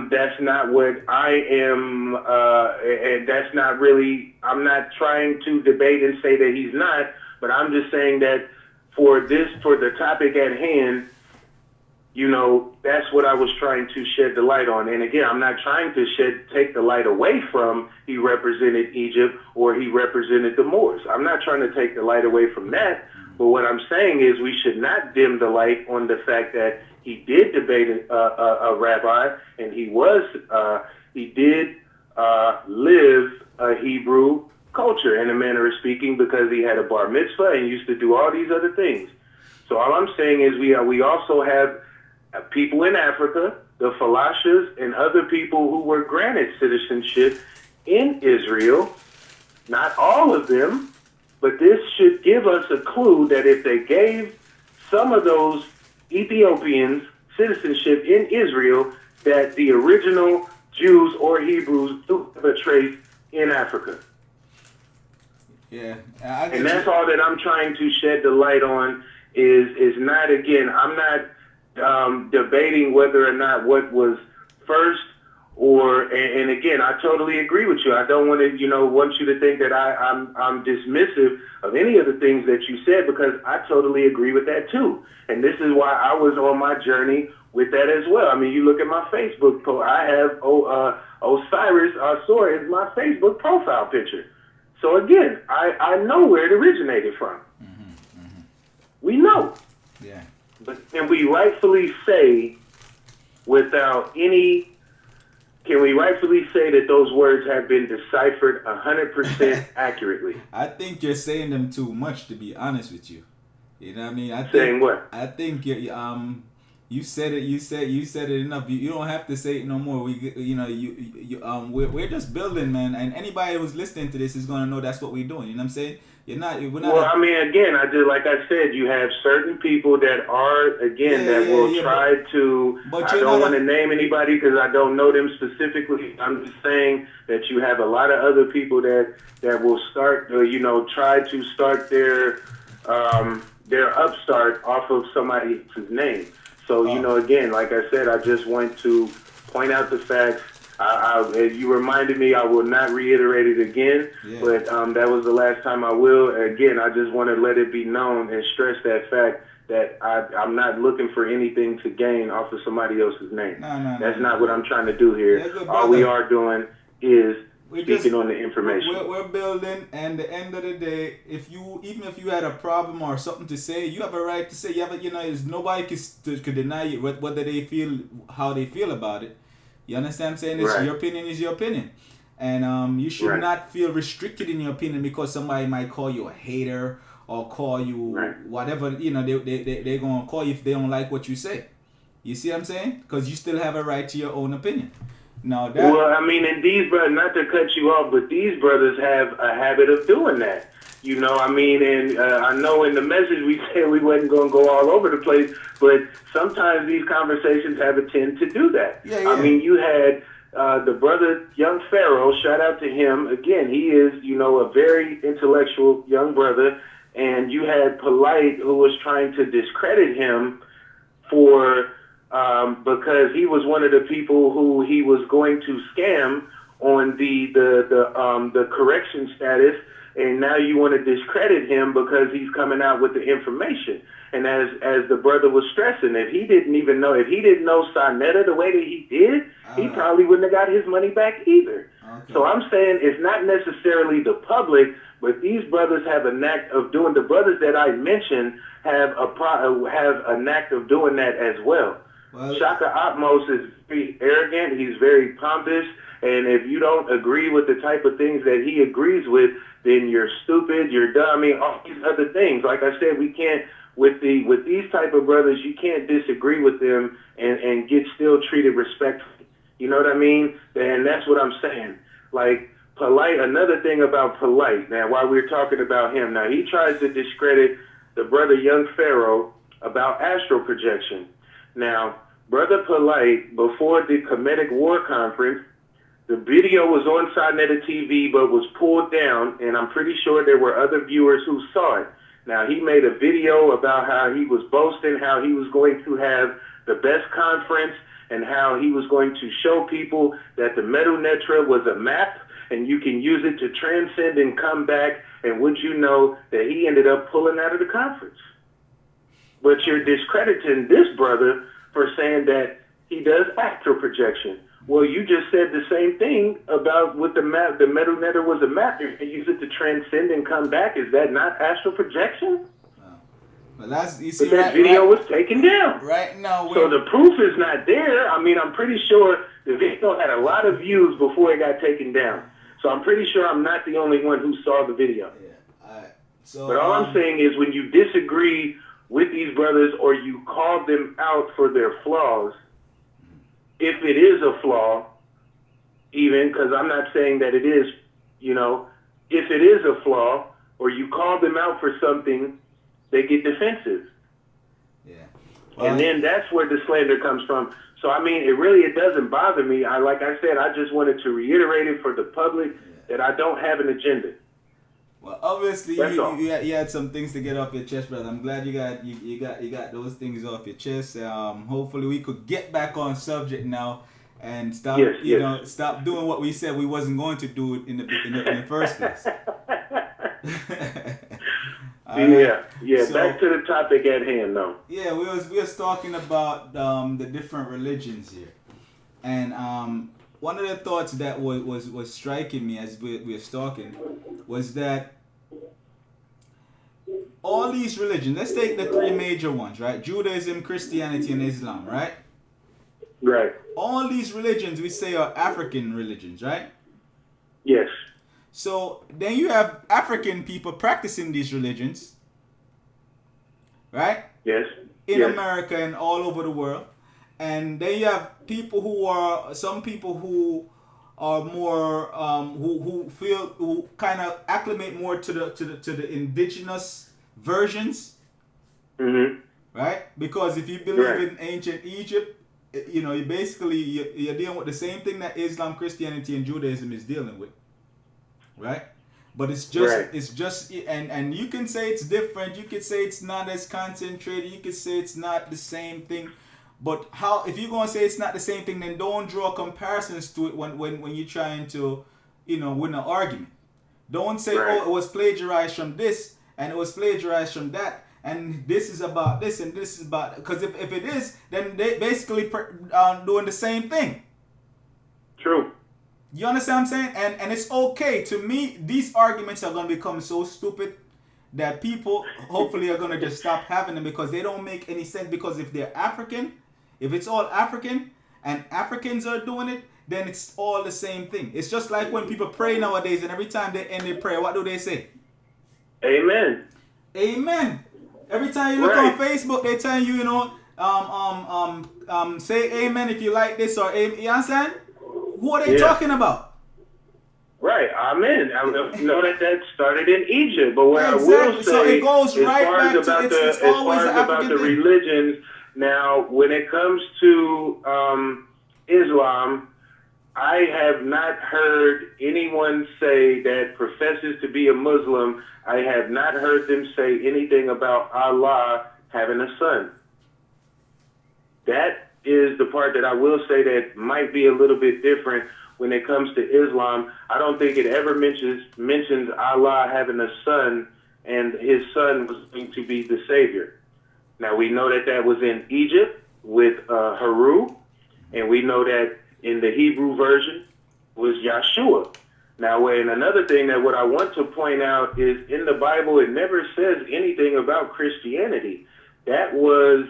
that's not what I am, and that's not really, I'm not trying to debate and say that he's not, but I'm just saying that for the topic at hand, that's what I was trying to shed the light on. And again, I'm not trying to take the light away from he represented Egypt or he represented the Moors. I'm not trying to take the light away from that. But what I'm saying is we should not dim the light on the fact that he did debate a rabbi, and he did live a Hebrew culture in a manner of speaking, because he had a bar mitzvah and used to do all these other things. So all I'm saying is we also have people in Africa, the Falashas, and other people who were granted citizenship in Israel. Not all of them, but this should give us a clue that if they gave some of those Ethiopians citizenship in Israel, that the original Jews or Hebrews do have a trace in Africa. Yeah, I And get that's you. all that I'm trying to shed the light on. Is not, again, I'm not debating whether or not what was first, or and again, I totally agree with you. I don't want to, want you to think that I'm dismissive of any of the things that you said, because I totally agree with that too. And this is why I was on my journey with that as well. I mean, you look at my Facebook post. I have Osiris Asor is my Facebook profile picture. So again, I know where it originated from. We know. Yeah. But can we rightfully say, without any, can we rightfully say that those words have been deciphered 100% accurately? I think you're saying them too much, to be honest with you. You know what I mean? Saying what? I think you said it. You said it enough. You don't have to say it no more. We're just building, man. And anybody who's listening to this is gonna know that's what we're doing. You know what I'm saying? We're not. Well, I mean, again, like I said, you have certain people that are, again, that will try to. But I don't want to name anybody because I don't know them specifically. I'm just saying that you have a lot of other people that will start, try to start their upstart off of somebody else's name. So, again, like I said, I just want to point out the facts. You reminded me, I will not reiterate it again, but that was the last time I will. Again, I just want to let it be known and stress that fact that I'm not looking for anything to gain off of somebody else's name. That's not what I'm trying to do here. All we are doing is speaking on the information. We're building, and at the end of the day, even if you had a problem or something to say, you have a right to say. Nobody could deny it whether they feel how they feel about it. You understand what I'm saying? Right. Your opinion is your opinion. And you should not feel restricted in your opinion because somebody might call you a hater or call you whatever. They're going to call you if they don't like what you say. You see what I'm saying? Because you still have a right to your own opinion. Now well, I mean, and these brothers, not to cut you off, but these brothers have a habit of doing that. I mean, and I know in the message we said we wasn't going to go all over the place, but sometimes these conversations have a tend to do that. Yeah. I mean, you had the brother, young Pharaoh, shout out to him. Again, he is, a very intellectual young brother, and you had Polite, who was trying to discredit him for because he was one of the people who he was going to scam on the correction status. And now you want to discredit him because he's coming out with the information. And as the brother was stressing, if he didn't know Sonetta the way that he did, he probably wouldn't have got his money back either. Okay. So I'm saying it's not necessarily the public, but these brothers have a knack of doing. The brothers that I mentioned have a knack of doing that as well. Shaka Atmos is very arrogant. He's very pompous. And if you don't agree with the type of things that he agrees with, then you're stupid, you're dumb. I mean, all these other things. Like I said, we can't, with these type of brothers, you can't disagree with them and get still treated respectfully. You know what I mean? And that's what I'm saying. Like, Polite, another thing about Polite, now, while we're talking about him, now, he tries to discredit the brother Young Pharaoh about astral projection. Now, Brother Polite, before the Comedic War Conference, the video was on M9NDTV but was pulled down, and I'm pretty sure there were other viewers who saw it. Now, he made a video about how he was boasting, how he was going to have the best conference, and how he was going to show people that the M9ND was a map, and you can use it to transcend and come back, and would you know that he ended up pulling out of the conference. But you're discrediting this brother for saying that he does astral projection. Well, you just said the same thing about with the map. The M9ND was a map. You can use it to transcend and come back. Is that not astral projection? Well, you see, but that video was taken down. Right now, so the proof is not there. I mean, I'm pretty sure the video had a lot of views before it got taken down. So I'm pretty sure I'm not the only one who saw the video. Yeah. But all I'm saying is when you disagree with these brothers or you call them out for their flaws, if it is a flaw, even, because I'm not saying that it is, if it is a flaw, or you call them out for something, they get defensive. Yeah. And then that's where the slander comes from. So, I mean, it doesn't bother me. Like I said, I just wanted to reiterate it for the public that I don't have an agenda. Well, obviously That's all. you had some things to get off your chest, brother. I'm glad you got those things off your chest. Hopefully we could get back on subject now and stop Yes. stop doing what we said we wasn't going to do in the first place. All right. Yeah. So Back to the topic at hand, though. yeah, we was talking about the different religions here, and one of the thoughts that was striking me as we was talking was that all these religions, let's take the three major ones, right? Judaism, Christianity, and Islam, right? Right. All these religions we say are African religions, right? Yes. So then you have African people practicing these religions, right? Yes. In Yes. America and all over the world. And then you have people some people who are more who kind of acclimate more to the indigenous versions, Mm-hmm. right? Because if you believe Right. in ancient Egypt, you know, you're dealing with the same thing that Islam, Christianity, and Judaism is dealing with, right? But it's just and you can say it's different, you can say it's not as concentrated, you can say it's not the same thing. But if you're gonna say it's not the same thing, then don't draw comparisons to it when you're trying to, you know, win an argument. Don't say, Right. oh, it was plagiarized from this and it was plagiarized from that, and this is about this and this is about, because if it is, then they basically doing the same thing. True. You understand what I'm saying? And it's okay. To me, these arguments are going to become so stupid that people hopefully are going to just stop having them, because they don't make any sense. Because if they're African, if it's all African and Africans are doing it, then it's all the same thing. It's just like when people pray nowadays, and every time they end their prayer, what do they say? Amen. Amen. Every time you look Right. on Facebook, they tell you, you know, say amen if you like this, or amen. You understand? Who are they Yeah. talking about? Right. Amen. I know that started in Egypt, but what I will Exactly. say, So it goes as right far back as to about it's as always far an as about African the thing. religions, now when it comes to Islam, I have not heard anyone say that professes to be a Muslim. I have not heard them say anything about Allah having a son. That is the part that I will say that might be a little bit different when it comes to Islam. I don't think it ever mentions Allah having a son and his son was going to be the savior. Now we know that was in Egypt with Haru, and we know that in the Hebrew version was Yahshua. Now, and another thing that what I want to point out is in the Bible, it never says anything about Christianity. That was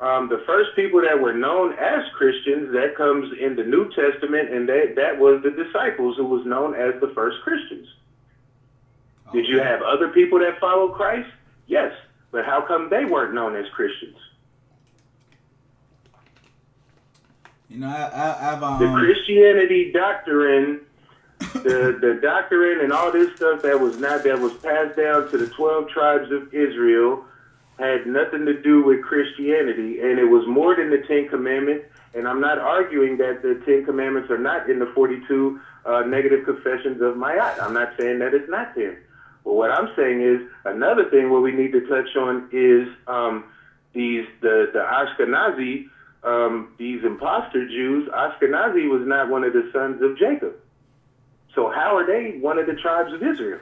the first people that were known as Christians. That comes in the New Testament, and that was the disciples who was known as the first Christians. Okay. Did you have other people that followed Christ? Yes, but how come they weren't known as Christians? You know, I've the Christianity doctrine, the doctrine and all this stuff that was passed down to the 12 tribes of Israel had nothing to do with Christianity, and it was more than the 10 Commandments. And I'm not arguing that the 10 Commandments are not in the 42 negative confessions of Ma'at. I'm not saying that it's not there. But what I'm saying is another thing what we need to touch on is the Ashkenazi. These imposter Jews. Ashkenazi was not one of the sons of Jacob. So how are they one of the tribes of Israel?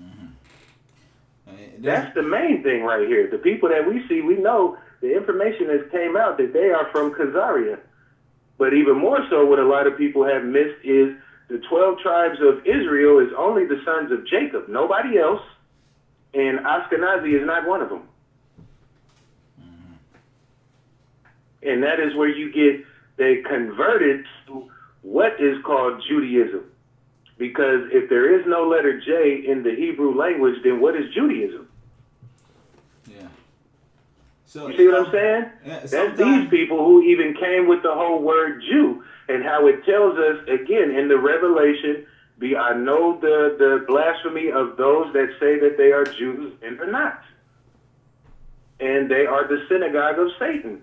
Mm-hmm. That's the main thing right here. The people that we see, we know the information has came out that they are from Khazaria. But even more so, what a lot of people have missed is the 12 tribes of Israel is only the sons of Jacob, nobody else, and Ashkenazi is not one of them. And that is where you get, they converted to what is called Judaism. Because if there is no letter J in the Hebrew language, then what is Judaism? Yeah. So you see what I'm saying? Yeah, that's these people who even came with the whole word Jew, and how it tells us, again, in the Revelation, I know the blasphemy of those that say that they are Jews and are not. And they are the synagogue of Satan.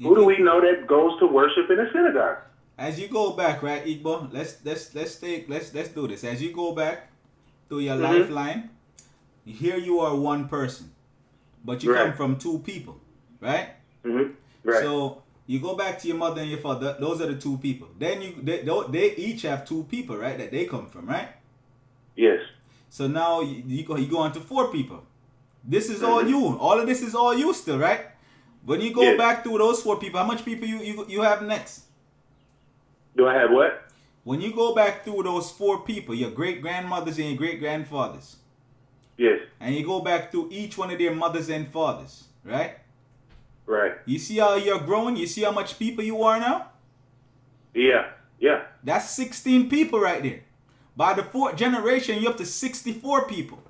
Who do we know that goes to worship in a synagogue? As you go back, right, Igbo, let's do this. As you go back through your lifeline, here you are one person, but you come from two people, right? Mm-hmm. Right. So you go back to your mother and your father. Those are the two people. Then they each have two people, right? That they come from, right? Yes. So now you go on to four people. This is all you. All of this is all you still, right? When you go back through those four people, how much people you have next? Do I have what? When you go back through those four people, your great grandmothers and your great grandfathers. Yes. And you go back through each one of their mothers and fathers, right? Right. You see how you're growing? You see how much people you are now? Yeah. Yeah. That's 16 people right there. By the fourth generation, you're up to 64 people.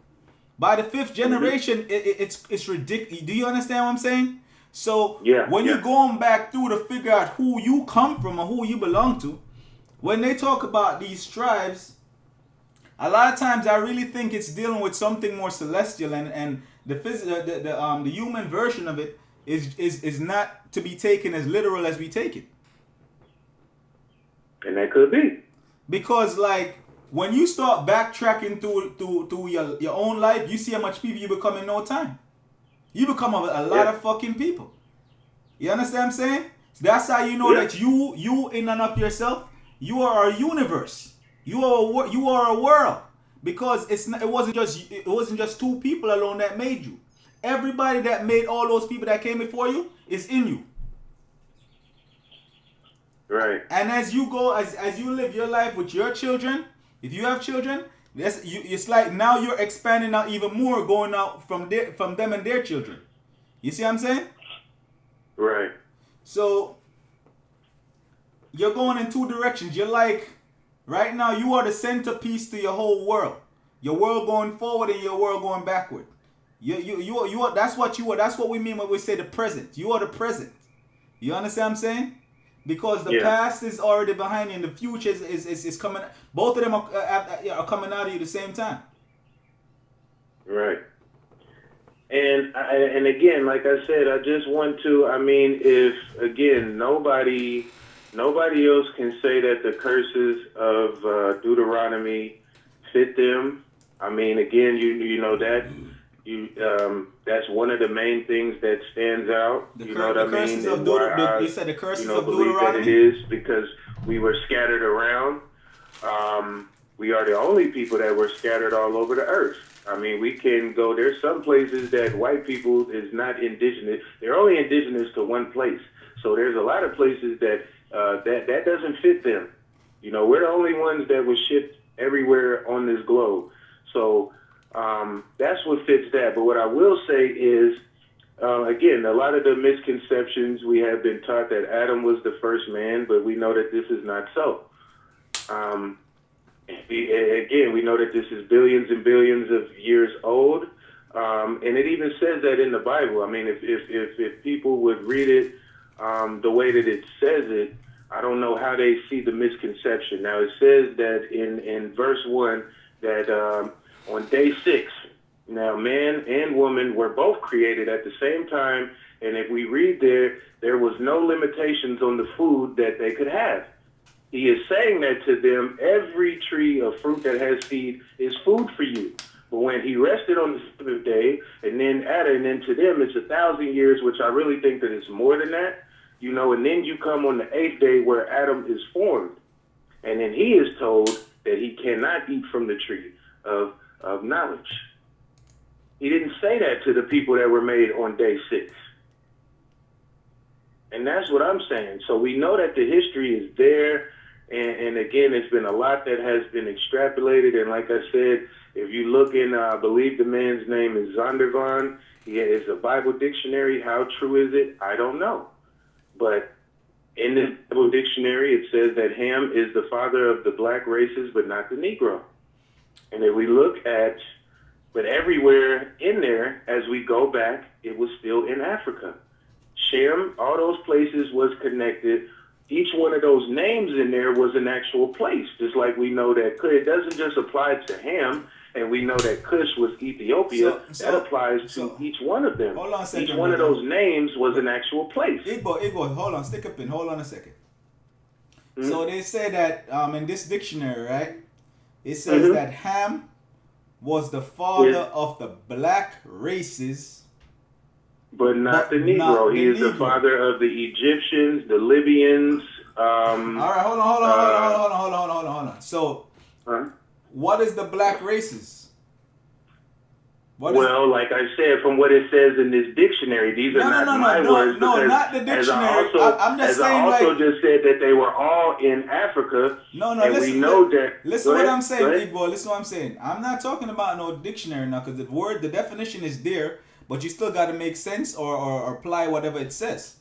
By the fifth generation, it's ridiculous. Do you understand what I'm saying? So when you're going back through to figure out who you come from or who you belong to, when they talk about these tribes, a lot of times I really think it's dealing with something more celestial, and the human version of it is not to be taken as literal as we take it. And that could be. Because like when you start backtracking through your own life, you see how much people you become in no time. You become a lot of fucking people. You understand what I'm saying? So that's how you know that you in and of yourself, you are a universe. You are a world. Because it wasn't just two people alone that made you. Everybody that made all those people that came before you is in you. Right. And as you go, as you live your life with your children, if you have children, it's like now you're expanding out even more, going out from them and their children. You see what I'm saying? Right. So you're going in two directions. You're like, right now you are the centerpiece to your whole world. Your world going forward and your world going backward. You are, that's what you are. That's what we mean when we say the present. You are the present. You understand what I'm saying? Because the past is already behind you and the future is coming. Both of them are coming out of you at the same time. Right. And again, like I said, I just want to, I mean, if, again, nobody else can say that the curses of Deuteronomy fit them. I mean, again, you know that. That's one of the main things that stands out. You know what I mean? You said the curses of believe Deuteronomy? that it is because we were scattered around. We are the only people that were scattered all over the earth. I mean, we can go. There's some places that white people is not indigenous. They're only indigenous to one place. So there's a lot of places that that doesn't fit them. You know, we're the only ones that were shipped everywhere on this globe. So that's what fits that. But what I will say is, again, a lot of the misconceptions, we have been taught that Adam was the first man, but we know that this is not so. Again, we know that this is billions and billions of years old, and it even says that in the Bible. I mean, if people would read it the way that it says it, I don't know how they see the misconception. Now, it says that in verse 1 that on day 6, now man and woman were both created at the same time, and if we read there was no limitations on the food that they could have. He is saying that to them, every tree of fruit that has seed is food for you. But when he rested on the 7th day, and then added, and then to them it's 1,000 years, which I really think that it's more than that, you know, and then you come on the 8th day where Adam is formed. And then he is told that he cannot eat from the tree of knowledge. He didn't say that to the people that were made on day 6. And that's what I'm saying. So we know that the history is there. And again, it's been a lot that has been extrapolated. And like I said, if you look in, I believe the man's name is Zondervan. He is a Bible dictionary. How true is it? I don't know. But in the Bible dictionary, it says that Ham is the father of the black races, but not the Negro. And if we look at, but everywhere in there, as we go back, it was still in Africa. Shem, all those places was connected. Each one of those names in there was an actual place, just like we know that it doesn't just apply to Ham, and we know that Cush was Ethiopia. That applies to each one of them. Hold on a second, each one of those names was an actual place. Igbo, hold on, stick a pin. Hold on a second. So they say that in this dictionary, right? It says that Ham was the father of the black races, but not but the Negro. not He the is the Negro. father of the Egyptians, the Libyans. All right, hold on. So, what is the black races? Well, like I said, from what it says in this dictionary, these are not my words. No, not the dictionary. I'm just saying, I also like, just said that they were all in Africa. No, and listen. We know that. Listen what I'm saying, Igbo. Listen what I'm saying. I'm not talking about no dictionary now, because the definition is there, but you still got to make sense or apply whatever it says.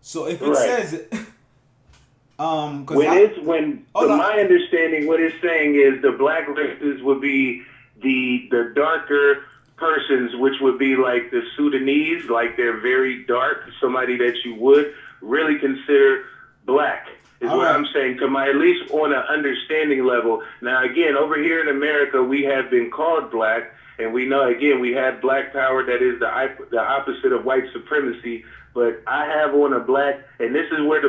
So if it says, my understanding, what it's saying is the black races would be the darker persons, which would be like the Sudanese, like they're very dark, somebody that you would really consider black, is what I'm saying, to my, at least on an understanding level. Now, again, over here in America, we have been called black, and we know, again, we have black power that is the opposite of white supremacy, but I have on a black, and this is where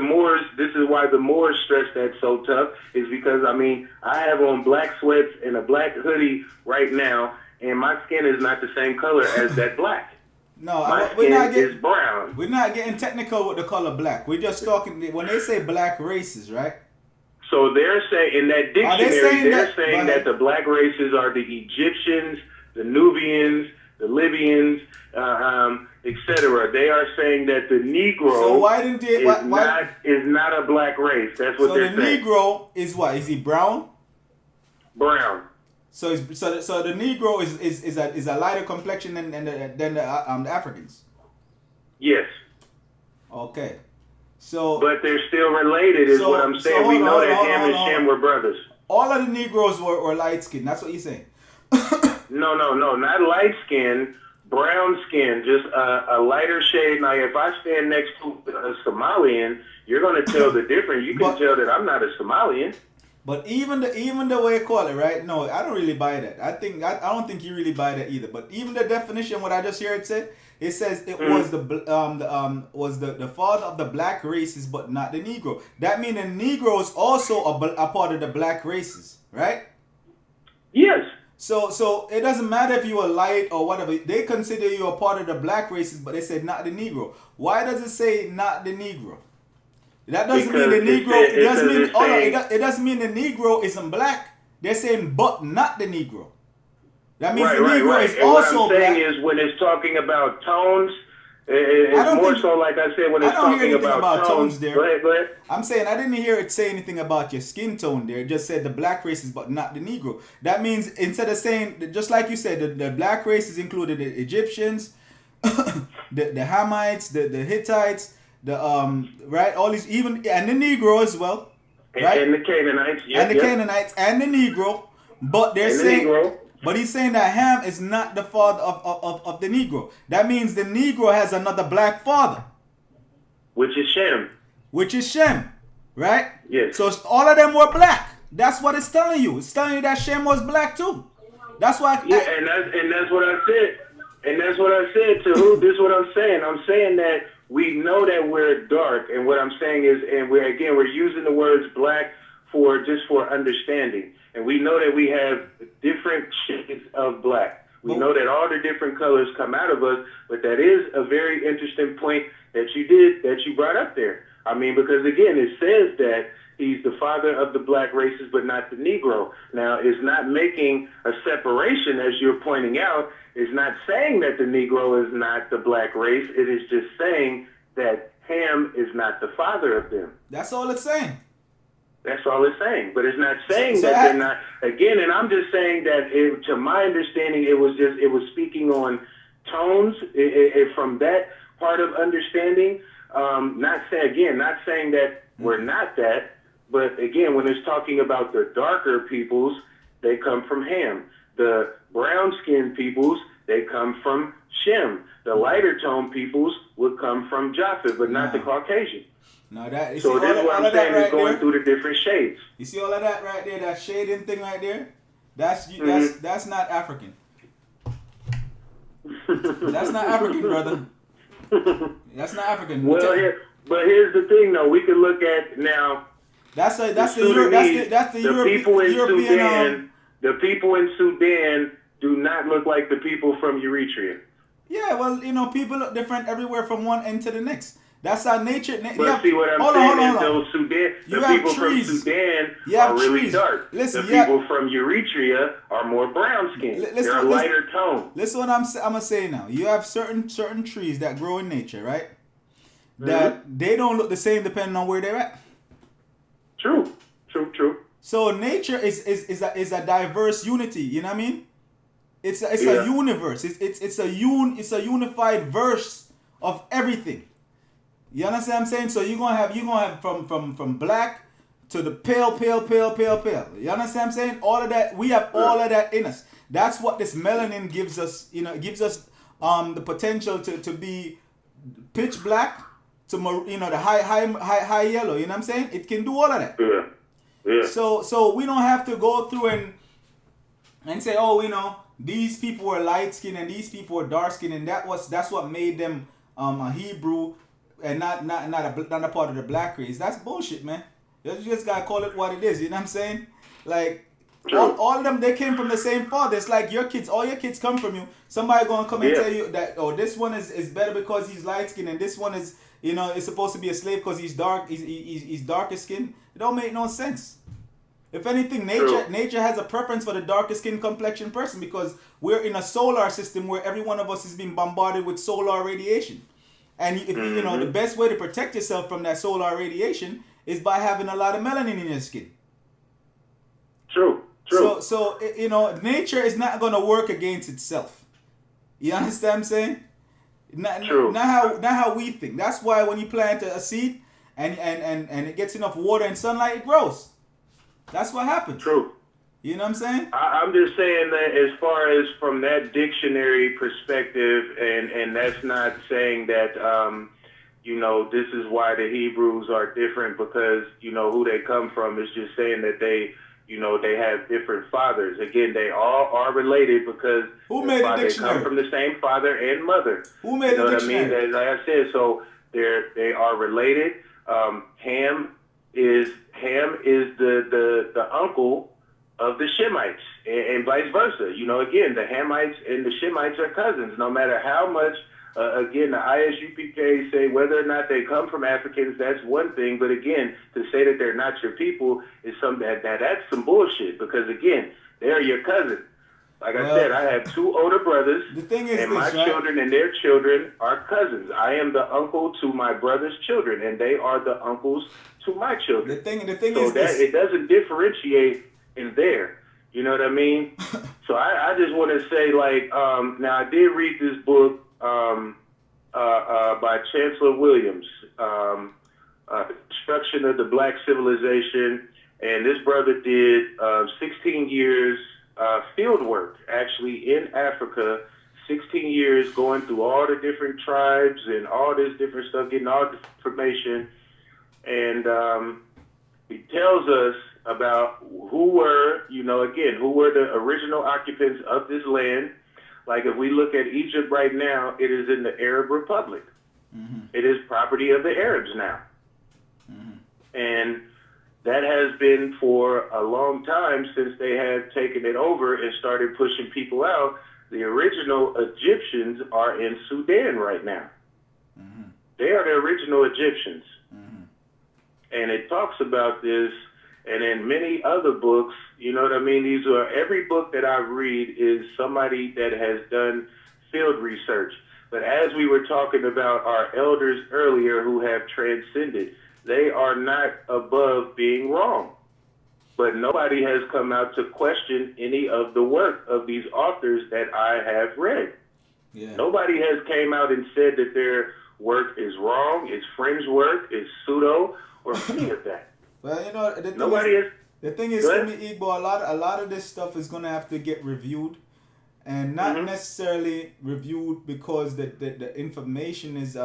this is why the Moors stress that so tough, is because, I mean, I have on black sweats and a black hoodie right now, and my skin is not the same color as that black. No, is brown. We're not getting technical with the color black. We're just talking, when they say black races, right? So they're saying, in that dictionary, they're saying that the black races are the Egyptians, the Nubians, the Libyans, etc. They are saying that the Negro is not a black race. That's what they're saying. So the Negro is what? Is he brown? Brown. So the Negro is a lighter complexion than the Africans. Yes. Okay. So. But they're still related, is what I'm saying. We know that Ham and Shem were brothers. All of the Negroes were light skinned. That's what you're saying. No, not light skin, brown skin, just a lighter shade. Now, if I stand next to a Somalian, you're going to tell the difference. You can tell that I'm not a Somalian. But even the way you call it, right? No, I don't really buy that. I don't think you really buy that either. But even the definition, what I just heard it said, it says it was the father of the black races, but not the Negro. That means the Negro is also a part of the black races, right? Yes. So it doesn't matter if you are light or whatever. They consider you a part of the black races, but they said not the Negro. Why does it say not the Negro? That doesn't mean the Negro. It doesn't mean the Negro isn't black. They're saying but not the Negro. That means the Negro is also black. What I'm saying is, when it's talking about tones, it's more so, like I said, when it's talking about tones. There. Go ahead. I'm saying I didn't hear it say anything about your skin tone there. It just said the black races, but not the Negro. That means instead of saying, just like you said, the black races included the Egyptians, the Hamites, the Hittites, all these, even, and the Negro as well, right? And the Canaanites, Canaanites and the Negro, but they're saying. But he's saying that Ham is not the father of the Negro. That means the Negro has another black father. Which is Shem. Right? Yes. So all of them were black. That's what it's telling you. It's telling you that Shem was black too. That's why. And that's what I said. And that's what I said to who? This is what I'm saying. I'm saying that we know that we're dark. And what I'm saying is, and we're using the words black for understanding. And we know that we have different shades of black. We know that all the different colors come out of us, but that is a very interesting point that you brought up there. I mean, because again, it says that he's the father of the black races, but not the Negro. Now, it's not making a separation, as you're pointing out. It's not saying that the Negro is not the black race. It is just saying that Ham is not the father of them. That's all it's saying. That's all it's saying, but it's not saying that they're not. Again, and I'm just saying that, to my understanding, it was speaking on tones from that part of understanding. Not saying that we're not that, but again, when it's talking about the darker peoples, they come from Ham. The brown-skinned peoples, they come from Shem. The lighter tone peoples would come from Japheth, but not the Caucasian. No, that. So this is what I'm saying is going through the different shades. You see all of that right there, that shading thing right there? That's not African. That's not African, brother. That's not African. Well, but here's the thing, though. We can look at now. That's the people in Sudan. The people in Sudan do not look like the people from Eritrea. Yeah, well, you know, people look different everywhere from one end to the next. That's how nature. But see what I'm saying is those Sudan, the people from Sudan are really dark. Listen, the people from Eritrea are more brown skinned. They're a lighter tone. Listen, what I'm gonna say now. You have certain trees that grow in nature, right? That they don't look the same depending on where they're at. True. So nature is a diverse unity. You know what I mean? It's a universe. It's a unified verse of everything. You understand what I'm saying? So you're gonna have from black to the pale. You understand what I'm saying? All of that, we have all of that in us. That's what this melanin gives us. You know, it gives us the potential to be pitch black to the high yellow. You know what I'm saying? It can do all of that. Yeah. So we don't have to go through and say, oh, you know, these people were light skinned and these people were dark skinned, and that's what made them a Hebrew and not a part of the black race. That's bullshit, man. You just gotta call it what it is. You know what I'm saying? Like all of them, they came from the same father. It's like your kids, all your kids come from you. Somebody gonna come and tell you that, oh, this one is better because he's light skinned, and this one is, you know, is supposed to be a slave because he's dark. He's darker skinned. It don't make no sense. If anything, nature has a preference for the darker skin complexion person because we're in a solar system where every one of us is being bombarded with solar radiation. And if you know, the best way to protect yourself from that solar radiation is by having a lot of melanin in your skin. True. So you know, nature is not going to work against itself. You understand what I'm saying? Not how we think. That's why when you plant a seed and it gets enough water and sunlight, it grows. That's what happens. True. You know what I'm saying? I'm just saying that as far as from that dictionary perspective, and that's not saying that, you know, this is why the Hebrews are different because, you know, who they come from. It's just saying that they, you know, they have different fathers. Again, they all are related because they come from the same father and mother. Who made the dictionary? What I mean? Like I said, so they are related. Ham is the uncle of the Shemites and vice versa. You know, again, the Hamites and the Shemites are cousins. No matter how much, again, the ISUPK say whether or not they come from Africans, that's one thing. But again, to say that they're not your people is something that's some bullshit because, again, they're your cousin. Like I said, I have two older brothers, the thing is, and my children and their children are cousins. I am the uncle to my brother's children, and they are the uncles to my children. The thing so is that this. It doesn't differentiate in there. You know what I mean? So I just want to say, like, now I did read this book by Chancellor Williams, Destruction of the Black Civilization, and this brother did 16 years field work actually in Africa, 16 years going through all the different tribes and all this different stuff, getting all the information. And he tells us about who were the original occupants of this land. Like if we look at Egypt right now, it is in the Arab Republic. It is property of the Arabs now. And that has been for a long time since they have taken it over and started pushing people out. The original Egyptians are in Sudan right now. They are the original Egyptians. And it talks about this, and in many other books, you know what I mean? Every book that I read is somebody that has done field research. But as we were talking about our elders earlier who have transcended, they are not above being wrong. But nobody has come out to question any of the work of these authors that I have read. Nobody has came out and said that their work is wrong, it's fringe work, it's pseudo, or any of that. Well, you know, the thing is, for me, Igbo, a lot of this stuff is going to have to get reviewed, and not necessarily reviewed because the information is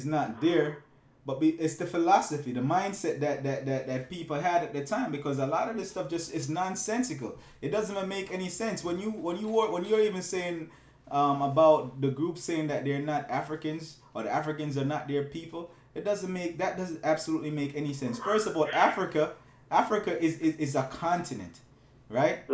not there, but it's the philosophy, the mindset that people had at the time, because a lot of this stuff just is nonsensical. It doesn't even make any sense when you're even saying about the group saying that they're not Africans or the Africans are not their people. That doesn't absolutely make any sense. First of all, Africa is a continent, right?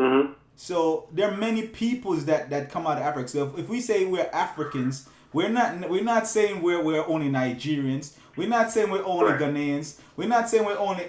So there are many peoples that come out of Africa. So if we say we're Africans, we're not saying we're only Nigerians. We're not saying we're only Right. Ghanaians. We're not saying we're only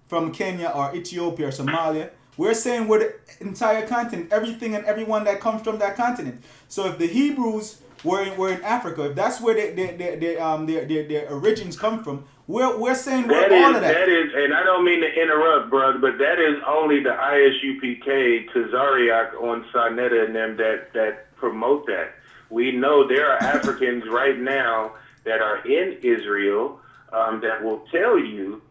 from Kenya or Ethiopia or Somalia. We're saying we're the entire continent, everything and everyone that comes from that continent. So if the Hebrews were in Africa, if that's where their origins come from, we're saying we're all of that. That is, and I don't mean to interrupt, brother, but that is only the ISUPK, Tazariak on Sarnetta and them that promote that. We know there are Africans right now that are in Israel that will tell you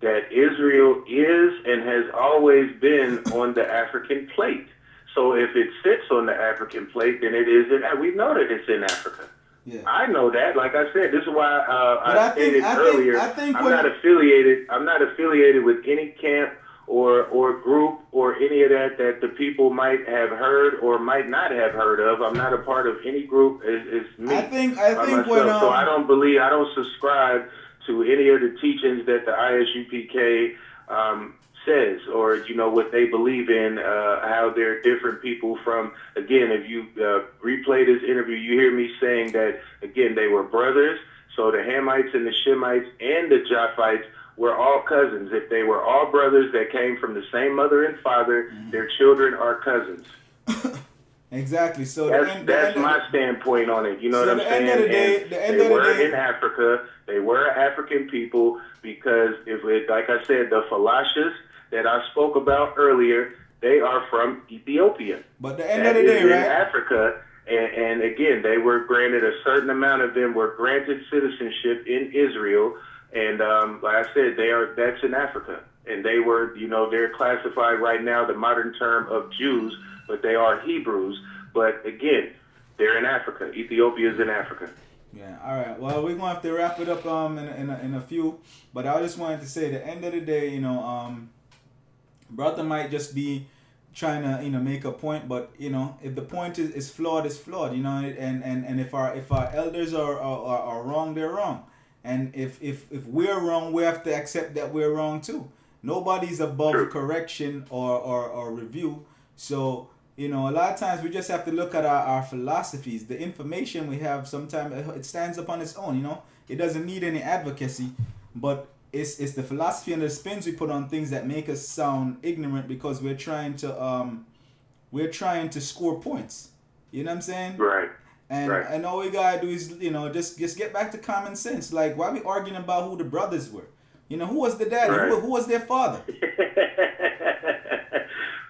that Israel is and has always been on the African plate. So if it sits on the African plate, then it is. We know that it's in Africa. Yeah. I know that. Like I said, this is why I stated earlier. I'm not affiliated. I'm not affiliated with any camp or group or any of that the people might have heard or might not have heard of. I'm not a part of any group. It's me. I think myself. So I don't subscribe to any of the teachings that the ISUPK says, or what they believe in, how they're different people from. Again, if you replay this interview, you hear me saying that again they were brothers. So the Hamites and the Shemites and the Japhites were all cousins. If they were all brothers that came from the same mother and father, their children are cousins. Exactly. So that's my standpoint on it. You know what I'm saying? They were in Africa. They were African people because like I said, the Falashas that I spoke about earlier, they are from Ethiopia. But the end of the day, right? In Africa, and again, they were granted a certain amount of them were granted citizenship in Israel, and like I said, that's in Africa, and they were, they're classified right now the modern term of Jews, but they are Hebrews. But again, they're in Africa. Ethiopia is in Africa. Yeah. All right. Well, we're gonna have to wrap it up in a few. But I just wanted to say, at the end of the day, brother might just be trying to make a point, but if the point is flawed, it's flawed. And if our elders are wrong, they're wrong. And if we're wrong, we have to accept that we're wrong too. Nobody's above correction or review. So a lot of times we just have to look at our philosophies. The information we have, sometimes it stands up on its own. It doesn't need any advocacy, but it's the philosophy and the spins we put on things that make us sound ignorant because we're trying to score points. You know what I'm saying? Right. And all we gotta do is just get back to common sense. Like, why we arguing about who the brothers were? Who was the daddy? Right. Who was their father?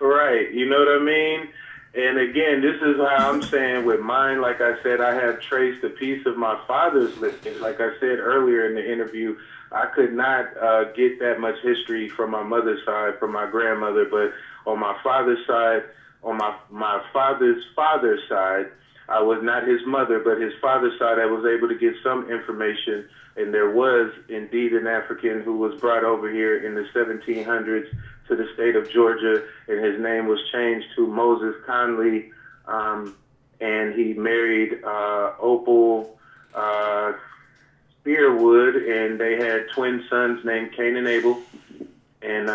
Right. You know what I mean? And again, this is how I'm saying with mine. Like I said, I have traced a piece of my father's lineage. Like I said earlier in the interview, I could not get that much history from my mother's side, from my grandmother, but on my father's side, on my father's side, I was not his mother, but his father's side, I was able to get some information. And there was indeed an African who was brought over here in the 1700s to the state of Georgia, and his name was changed to Moses Conley, and he married Opal Spearwood, and they had twin sons named Cain and Abel. And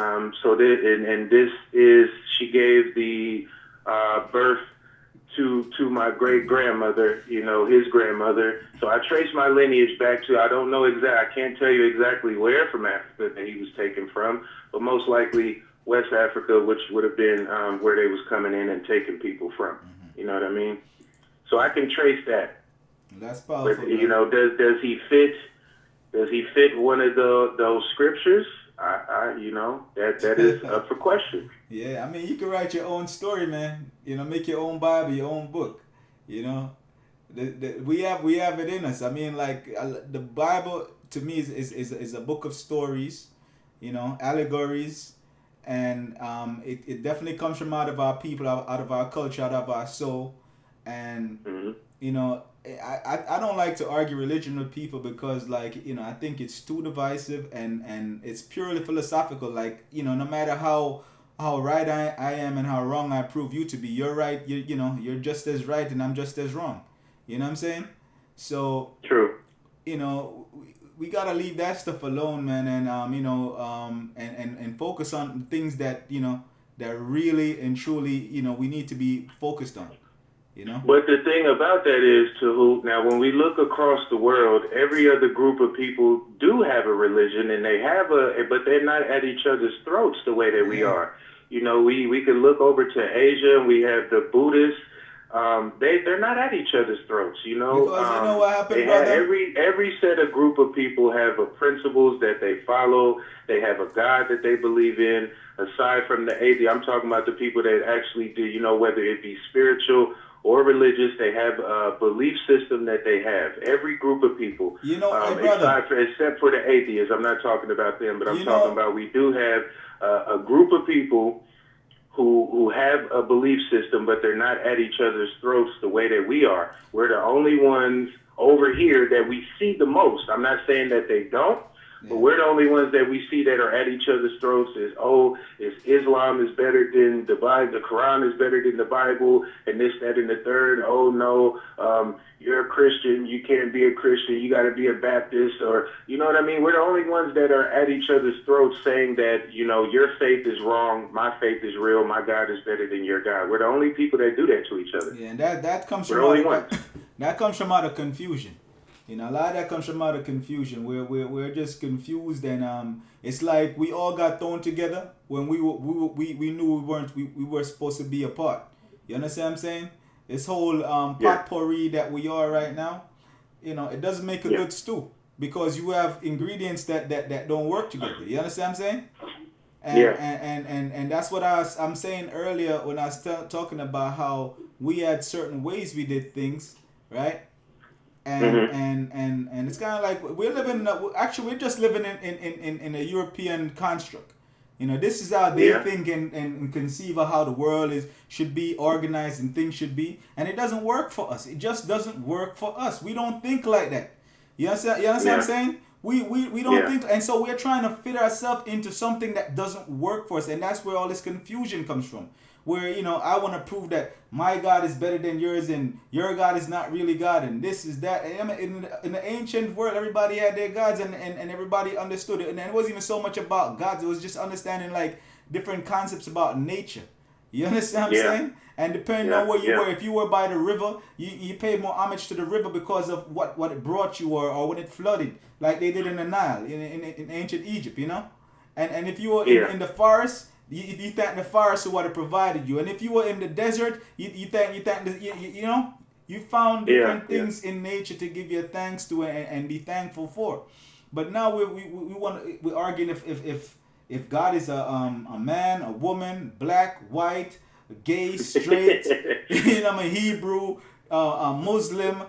she gave the birth to my great grandmother, his grandmother. So I traced my lineage back to, I don't know I can't tell you exactly where from Africa that he was taken from, but most likely West Africa, which would have been where they was coming in and taking people from. Mm-hmm. You know what I mean? So I can trace that. That's powerful. But, does he fit? Does he fit one of those scriptures? That is up for question. Yeah, I mean, you can write your own story, man. Make your own Bible, your own book. We have it in us. I mean, like the Bible to me is a book of stories, allegories, and it definitely comes from out of our people, out of our culture, out of our soul, and I don't like to argue religion with people because I think it's too divisive and it's purely philosophical. Like, no matter how right I am and how wrong I prove you to be, you're right. You're just as right and I'm just as wrong. You know what I'm saying? So true. We gotta leave that stuff alone, man, and and focus on things that that really and truly, we need to be focused on. But the thing about that is, now when we look across the world, every other group of people do have a religion, and but they're not at each other's throats the way that we are. We can look over to Asia, and we have the Buddhists. They're not at each other's throats, Because what happened, brother? Every set of group of people have principles that they follow. They have a God that they believe in. Aside from the atheist, I'm talking about the people that actually do, whether it be spiritual or religious, they have a belief system that they have. Every group of people, hey, brother, except for the atheists. I'm not talking about them, but I'm talking about we do have a group of people who have a belief system, but they're not at each other's throats the way that we are. We're the only ones over here that we see the most. I'm not saying that they don't, but we're the only ones that we see that are at each other's throats. Is Islam is better than the Bible, the Quran is better than the Bible, and this, that, and the third. Oh no, you're a Christian, you can't be a Christian, you got to be a Baptist, or you know what I mean? We're the only ones that are at each other's throats saying that, your faith is wrong, my faith is real, my God is better than your God. We're the only people that do that to each other. Yeah, and that comes from that comes from out of confusion. A lot of that comes from out of confusion. We're just confused, and it's like we all got thrown together when we knew we were supposed to be apart. You understand what I'm saying? This whole potpourri that we are right now, it doesn't make a good stew, because you have ingredients that don't work together. You understand what I'm saying? And that's what I'm saying earlier when I was talking about how we had certain ways we did things, right? And it's kind of like we're just living in a European construct. This is how they think and conceive of how the world should be organized and things should be, and it doesn't work for us. It just doesn't work for us. We don't think like that. You understand what I'm saying? We don't think, and so we're trying to fit ourselves into something that doesn't work for us, and that's where all this confusion comes from. Where, I want to prove that my God is better than yours, and your God is not really God, and this is that. And in the ancient world, everybody had their gods, and everybody understood it. And it wasn't even so much about gods. It was just understanding, like, different concepts about nature. You understand what I'm saying? And depending on where you were, if you were by the river, you paid more homage to the river because of what it brought you, or when it flooded, like they did in the Nile, in ancient Egypt, And if you were in the forest, you thank the forest for what it provided you, and if you were in the desert, you thank you found different things in nature to give your thanks to and be thankful for. But now we're arguing if God is a man, a woman, black, white, gay, straight, Hebrew, Muslim,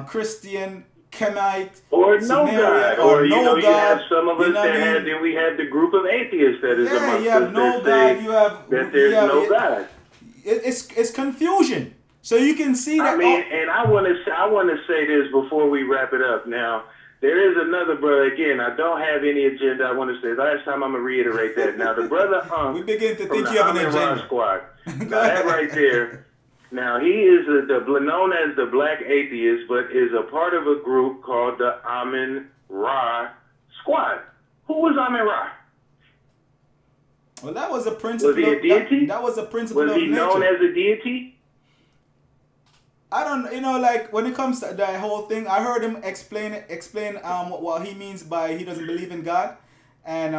Christian, Kemite, or Sumerian, no God, or no God. You have some of us then we have the group of atheists that is amongst you have us no that God. There's no God. It's confusion. So you can see that. And I want to say this before we wrap it up. Now, there is another brother. Again, I don't have any agenda. I want to say last time I'm gonna reiterate that. Now, the brother we begin to from think the you have an agenda. Squad. Now, that right there. Now, he is known as the Black Atheist, but is a part of a group called the M9ND Squad. Who was M9ND? Well, that was a principle. Was he a deity? That was a principle of nature. Was he known as a deity? I don't, like when it comes to that whole thing, I heard him explain what he means by he doesn't believe in God, and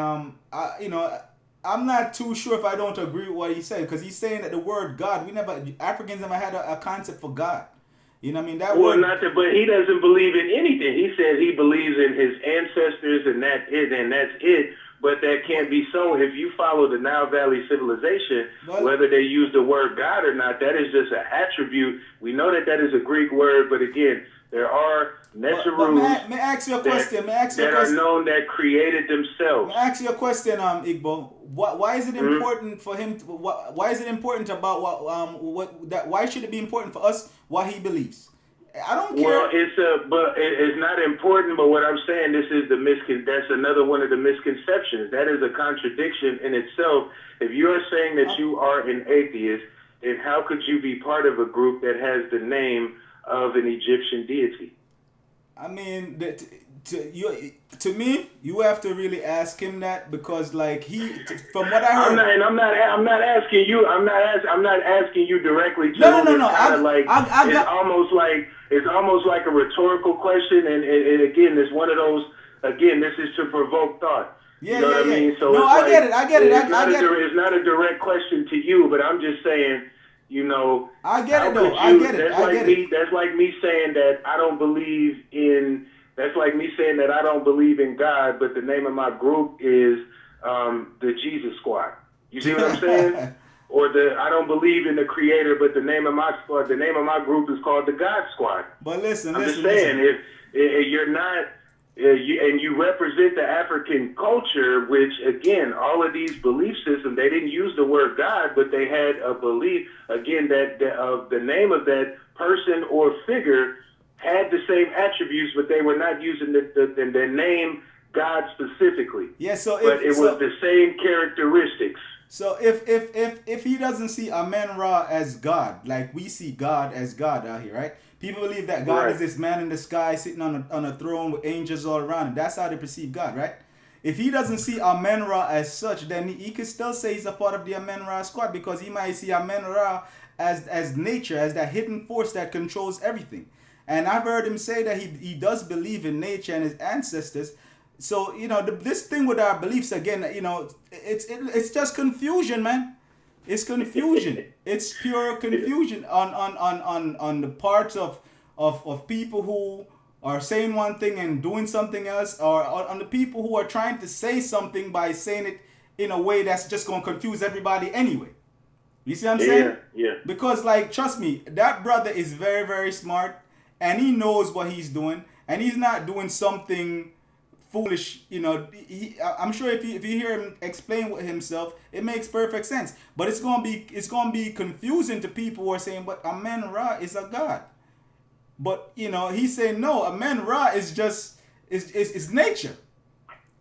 I'm not too sure if I don't agree with what he said, because he's saying that the word God, Africans never had a concept for God. You know what I mean? But he doesn't believe in anything. He said he believes in his ancestors, and that's it. But that can't be so. If you follow the Nile Valley civilization, whether they use the word God or not, that is just an attribute. We know that is a Greek word, but again, there are Nesarus may I ask you a question? are known that created themselves. May I ask you a question, Igbo? Why is it important for him? Why is it important about why should it be important for us what he believes? I don't care. Well, it's not important. But what I'm saying, this is that's another one of the misconceptions. That is a contradiction in itself. If you are saying that you are an atheist, then how could you be part of a group that has the name of an Egyptian deity? I mean, to me, you have to really ask him that because, like, from what I heard, I'm not asking you. I'm not asking you directly. No. Kind of like it's almost like a rhetorical question, and again, it's one of those. Again, this is to provoke thought. Yeah, you know what I mean? So no, it's I get it. It's not a direct question to you, but I'm just saying. You know, I get it though. I get it. That's like me saying that I don't believe in. That's like me saying that I don't believe in God, but the name of my group is the Jesus Squad. You see what I'm saying? Or I don't believe in the Creator, but the name of my group is called the God Squad. But listen, I'm just saying, if you're not. And you represent the African culture, which again, all of these belief systems, they didn't use the word God, but they had a belief, again, that the name of that person or figure had the same attributes, but they were not using the name God specifically. Yeah, but it was the same characteristics. So if he doesn't see Amen-Ra as God, like we see God as God out here, right? People believe that God is this man in the sky sitting on a throne with angels all around him. That's how they perceive God, right? If he doesn't see Amen-Ra as such, then he could still say he's a part of the Amen-Ra squad because he might see Amen-Ra as nature, as that hidden force that controls everything. And I've heard him say that he does believe in nature and his ancestors. So, you know, this thing with our beliefs, again, you know, it's just confusion, man. It's confusion. It's pure confusion on the parts of people who are saying one thing and doing something else, or on the people who are trying to say something by saying it in a way that's just going to confuse everybody anyway. You see what I'm saying? Yeah. Because, like, trust me, that brother is very, very smart, and he knows what he's doing, and he's not doing something foolish. You know, I'm sure if you hear him explain himself, it makes perfect sense. But it's gonna be confusing to people who are saying, but Amen-Ra is a god. But you know, he's saying no, Amen-Ra is just is nature.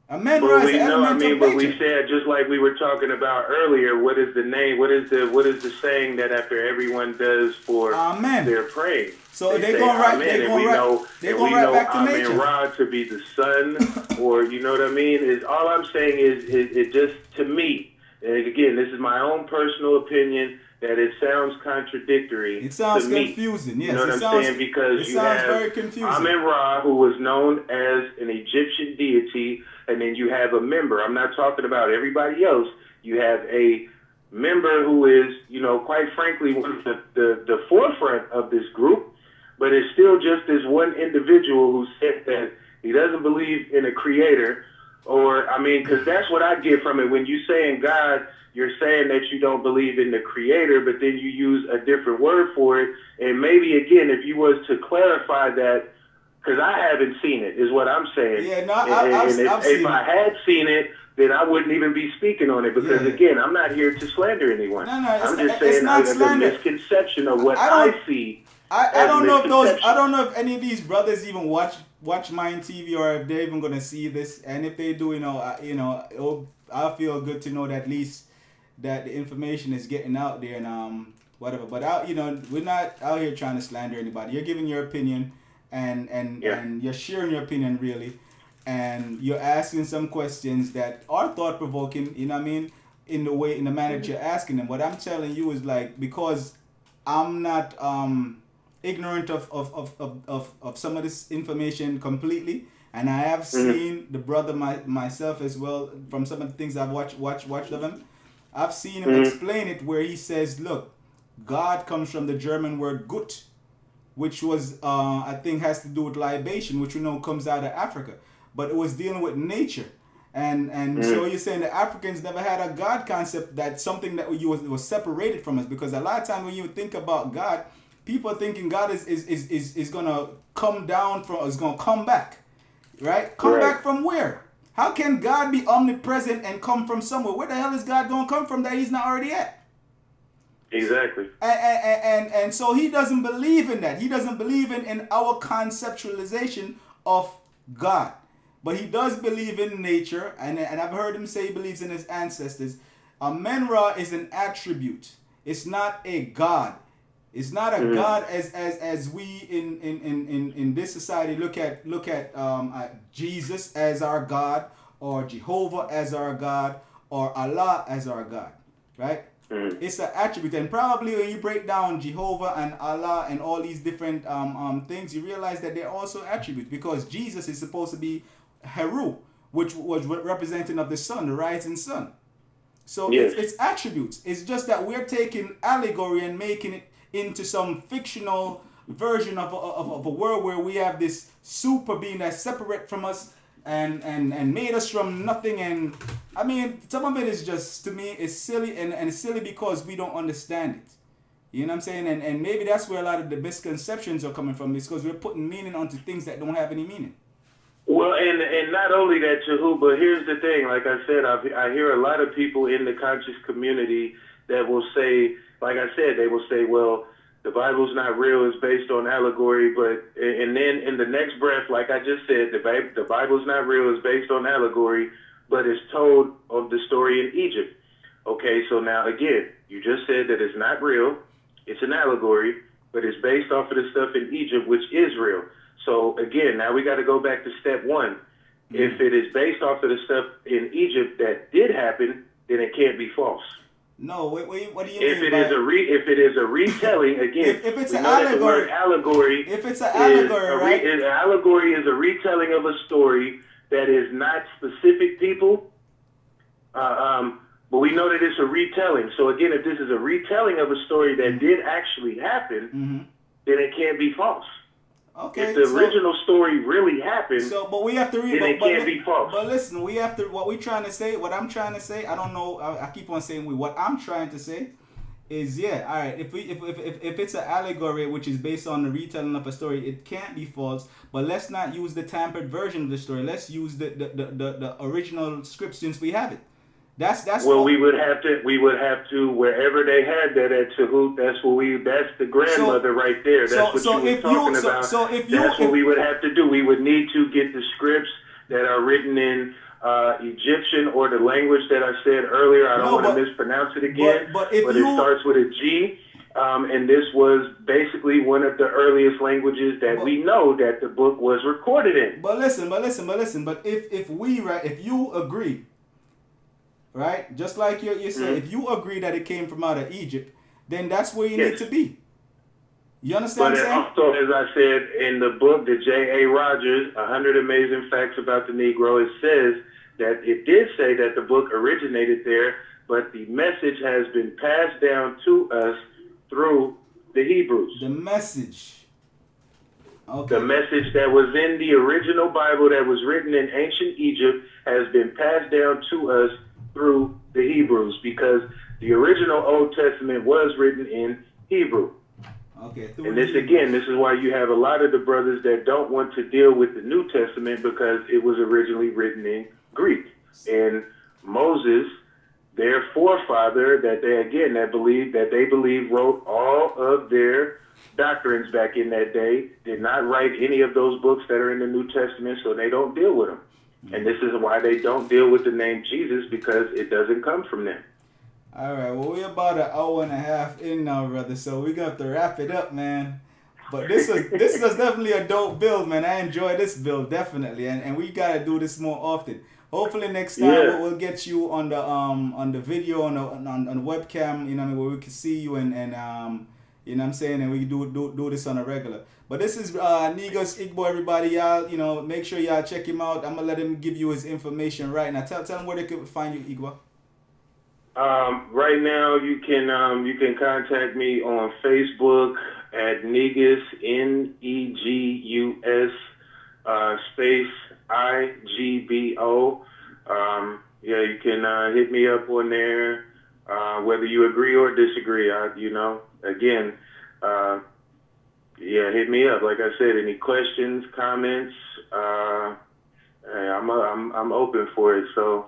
Amen-Ra is the element of nature. But we said, just like we were talking about earlier, what is the name? What is the saying that after everyone does for their praying? So they're going right. They're going right back to nature. Amen-Ra to be the sun, or you know what I mean? Is all I'm saying is it just, to me, and again, this is my own personal opinion, that it sounds contradictory. It sounds to confusing. Me. Yes, you know what I'm saying? Because you have very confusing. Amen-Ra, who was known as an Egyptian deity, and then you have a member. I'm not talking about everybody else. You have a member who is, you know, quite frankly, one of the forefront of this group. But it's still just this one individual who said that he doesn't believe in a creator, or, I mean, because that's what I get from it. When you saying God, you're saying that you don't believe in the creator, but then you use a different word for it. And maybe, again, if you was to clarify that, because I haven't seen it, is what I'm saying. Yeah, no, I've seen it. If I had seen it, then I wouldn't even be speaking on it because, again, I'm not here to slander anyone. No, I'm just saying the misconception of what I see. I don't know if any of these brothers even watch M9NDTV or if they're even gonna see this. And if they do, I feel good to know that at least that the information is getting out there and whatever. But we're not out here trying to slander anybody. You're giving your opinion and you're sharing your opinion really, and you're asking some questions that are thought provoking. You know what I mean? In the manner that you're asking them. What I'm telling you is, like, because I'm not ignorant of some of this information completely, and I have seen the brother myself as well from some of the things I've watched of him. I've seen him explain it where he says, look, God comes from the German word gut, which was I think has to do with libation, which we know comes out of Africa, but it was dealing with nature. And so you're saying the Africans never had a God concept, that's something that was separated from us, because a lot of times when you think about God, people are thinking God is gonna come down is gonna come back, right? Come back from where? How can God be omnipresent and come from somewhere? Where the hell is God gonna come from that he's not already at? Exactly. And so he doesn't believe in that. He doesn't believe in our conceptualization of God. But he does believe in nature, and I've heard him say he believes in his ancestors. Amen-Ra is an attribute. It's not a God. It's not a God as we in this society look at Jesus as our God, or Jehovah as our God, or Allah as our God, right? It's an attribute, and probably when you break down Jehovah and Allah and all these different things, you realize that they're also attributes, because Jesus is supposed to be Heru, which was representing of the sun, the rising sun. So Yes. it's attributes. It's just that we're taking allegory and making it into some fictional version of a world where we have this super being that's separate from us and made us from nothing. And I mean, some of it is just, to me, it's silly, and it's silly because we don't understand it. You know what I'm saying? And maybe that's where a lot of the misconceptions are coming from, is because we're putting meaning onto things that don't have any meaning. Well, and not only that, Jehu, but here's the thing. Like I said, I hear a lot of people in the conscious community that will say, like I said, they will say, well, the Bible's not real, it's based on allegory, and then in the next breath, like I just said, the Bible's not real, it's based on allegory, but it's told of the story in Egypt. Okay, so now again, you just said that it's not real, it's an allegory, but it's based off of the stuff in Egypt, which is real. So again, now we got to go back to step one. If it is based off of the stuff in Egypt that did happen, then it can't be false. No, wait, what do you If mean? If it is a retelling, again, if it's we an know that the allegory, word allegory, if it's an allegory, right? An allegory is a retelling of a story that is not specific people. But we know that it's a retelling. So again, if this is a retelling of a story that did actually happen, then it can't be false. Okay. If the original story really happened, but we have to read. Then it can't be false. But listen, we have to. What I'm trying to say. I don't know. I keep on saying we. What I'm trying to say is, yeah, all right. If it's an allegory which is based on the retelling of a story, it can't be false. But let's not use the tampered version of the story. Let's use the original script, since we have it. That's well, we would have to wherever they had that at Tahoot. That's the grandmother right there. That's what you were talking about. That's what we would have to do. We would need to get the scripts that are written in Egyptian, or the language that I said earlier. I don't want to mispronounce it again, but it starts with a G. And this was basically one of the earliest languages that we know that the book was recorded in. But listen. But if you agree. Right? Just like you said, if you agree that it came from out of Egypt, then that's where you need to be. You understand what I'm saying? Also, as I said in the book, the J.A. Rogers, 100 Amazing Facts About the Negro, it says that it did say that the book originated there, but the message has been passed down to us through the Hebrews. The message. Okay. The message that was in the original Bible that was written in ancient Egypt has been passed down to us through the Hebrews, because the original Old Testament was written in Hebrew. Okay. And this is why you have a lot of the brothers that don't want to deal with the New Testament, because it was originally written in Greek. And Moses, their forefather, that they believe wrote all of their doctrines back in that day, did not write any of those books that are in the New Testament, so they don't deal with them. And this is why they don't deal with the name Jesus, because it doesn't come from them. All right, well, we're about an hour and a half in now, brother, so we're going to have to wrap it up, man. But this was definitely a dope build, man. I enjoy this build, definitely, and we got to do this more often. Hopefully next time we'll get you on the video, on the webcam, you know, where we can see you and you know what I'm saying, and we do this on a regular. But this is Negus Igbo, everybody. Y'all, you know, make sure y'all check him out. I'm gonna let him give you his information right now. Tell him where they can find you, Igbo. Right now, you can contact me on Facebook at Negus Negus space IGBO. You can hit me up on there, whether you agree or disagree. Hit me up. Like I said, any questions, comments, I'm open for it. So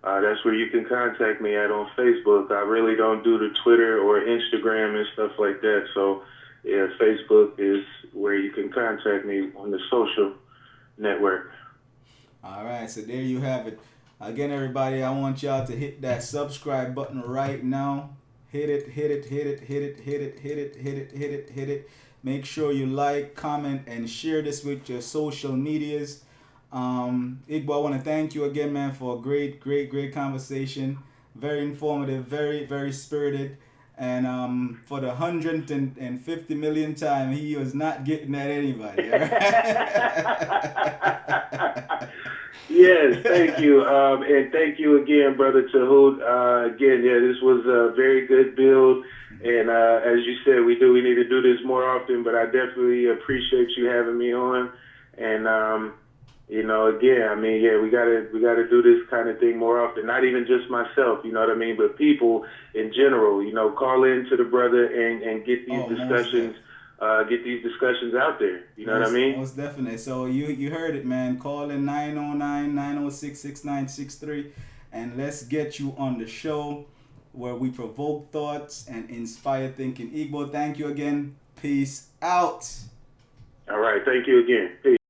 that's where you can contact me at on Facebook. I really don't do the Twitter or Instagram and stuff like that. So yeah, Facebook is where you can contact me on the social network. All right, so there you have it. Again, everybody, I want y'all to hit that subscribe button right now. Hit it. Make sure you like, comment, and share this with your social medias. Igbo, I want to thank you again, man, for a great conversation. Very informative, very spirited. And for the 150 million time, he was not getting at anybody. Yes, thank you. And thank you again, Brother Tahoot. Again, yeah, this was a very good build. And as you said, we need to do this more often, but I definitely appreciate you having me on. And you know, again, I mean, yeah, we gotta do this kind of thing more often. Not even just myself, you know what I mean, but people in general. You know, call in to the brother and get these discussions. Get these discussions out there. You know what I mean? Most definitely. So you heard it, man. Call in 909-906-6963 and let's get you on the show where we provoke thoughts and inspire thinking. Igbo, thank you again. Peace out. All right. Thank you again. Peace.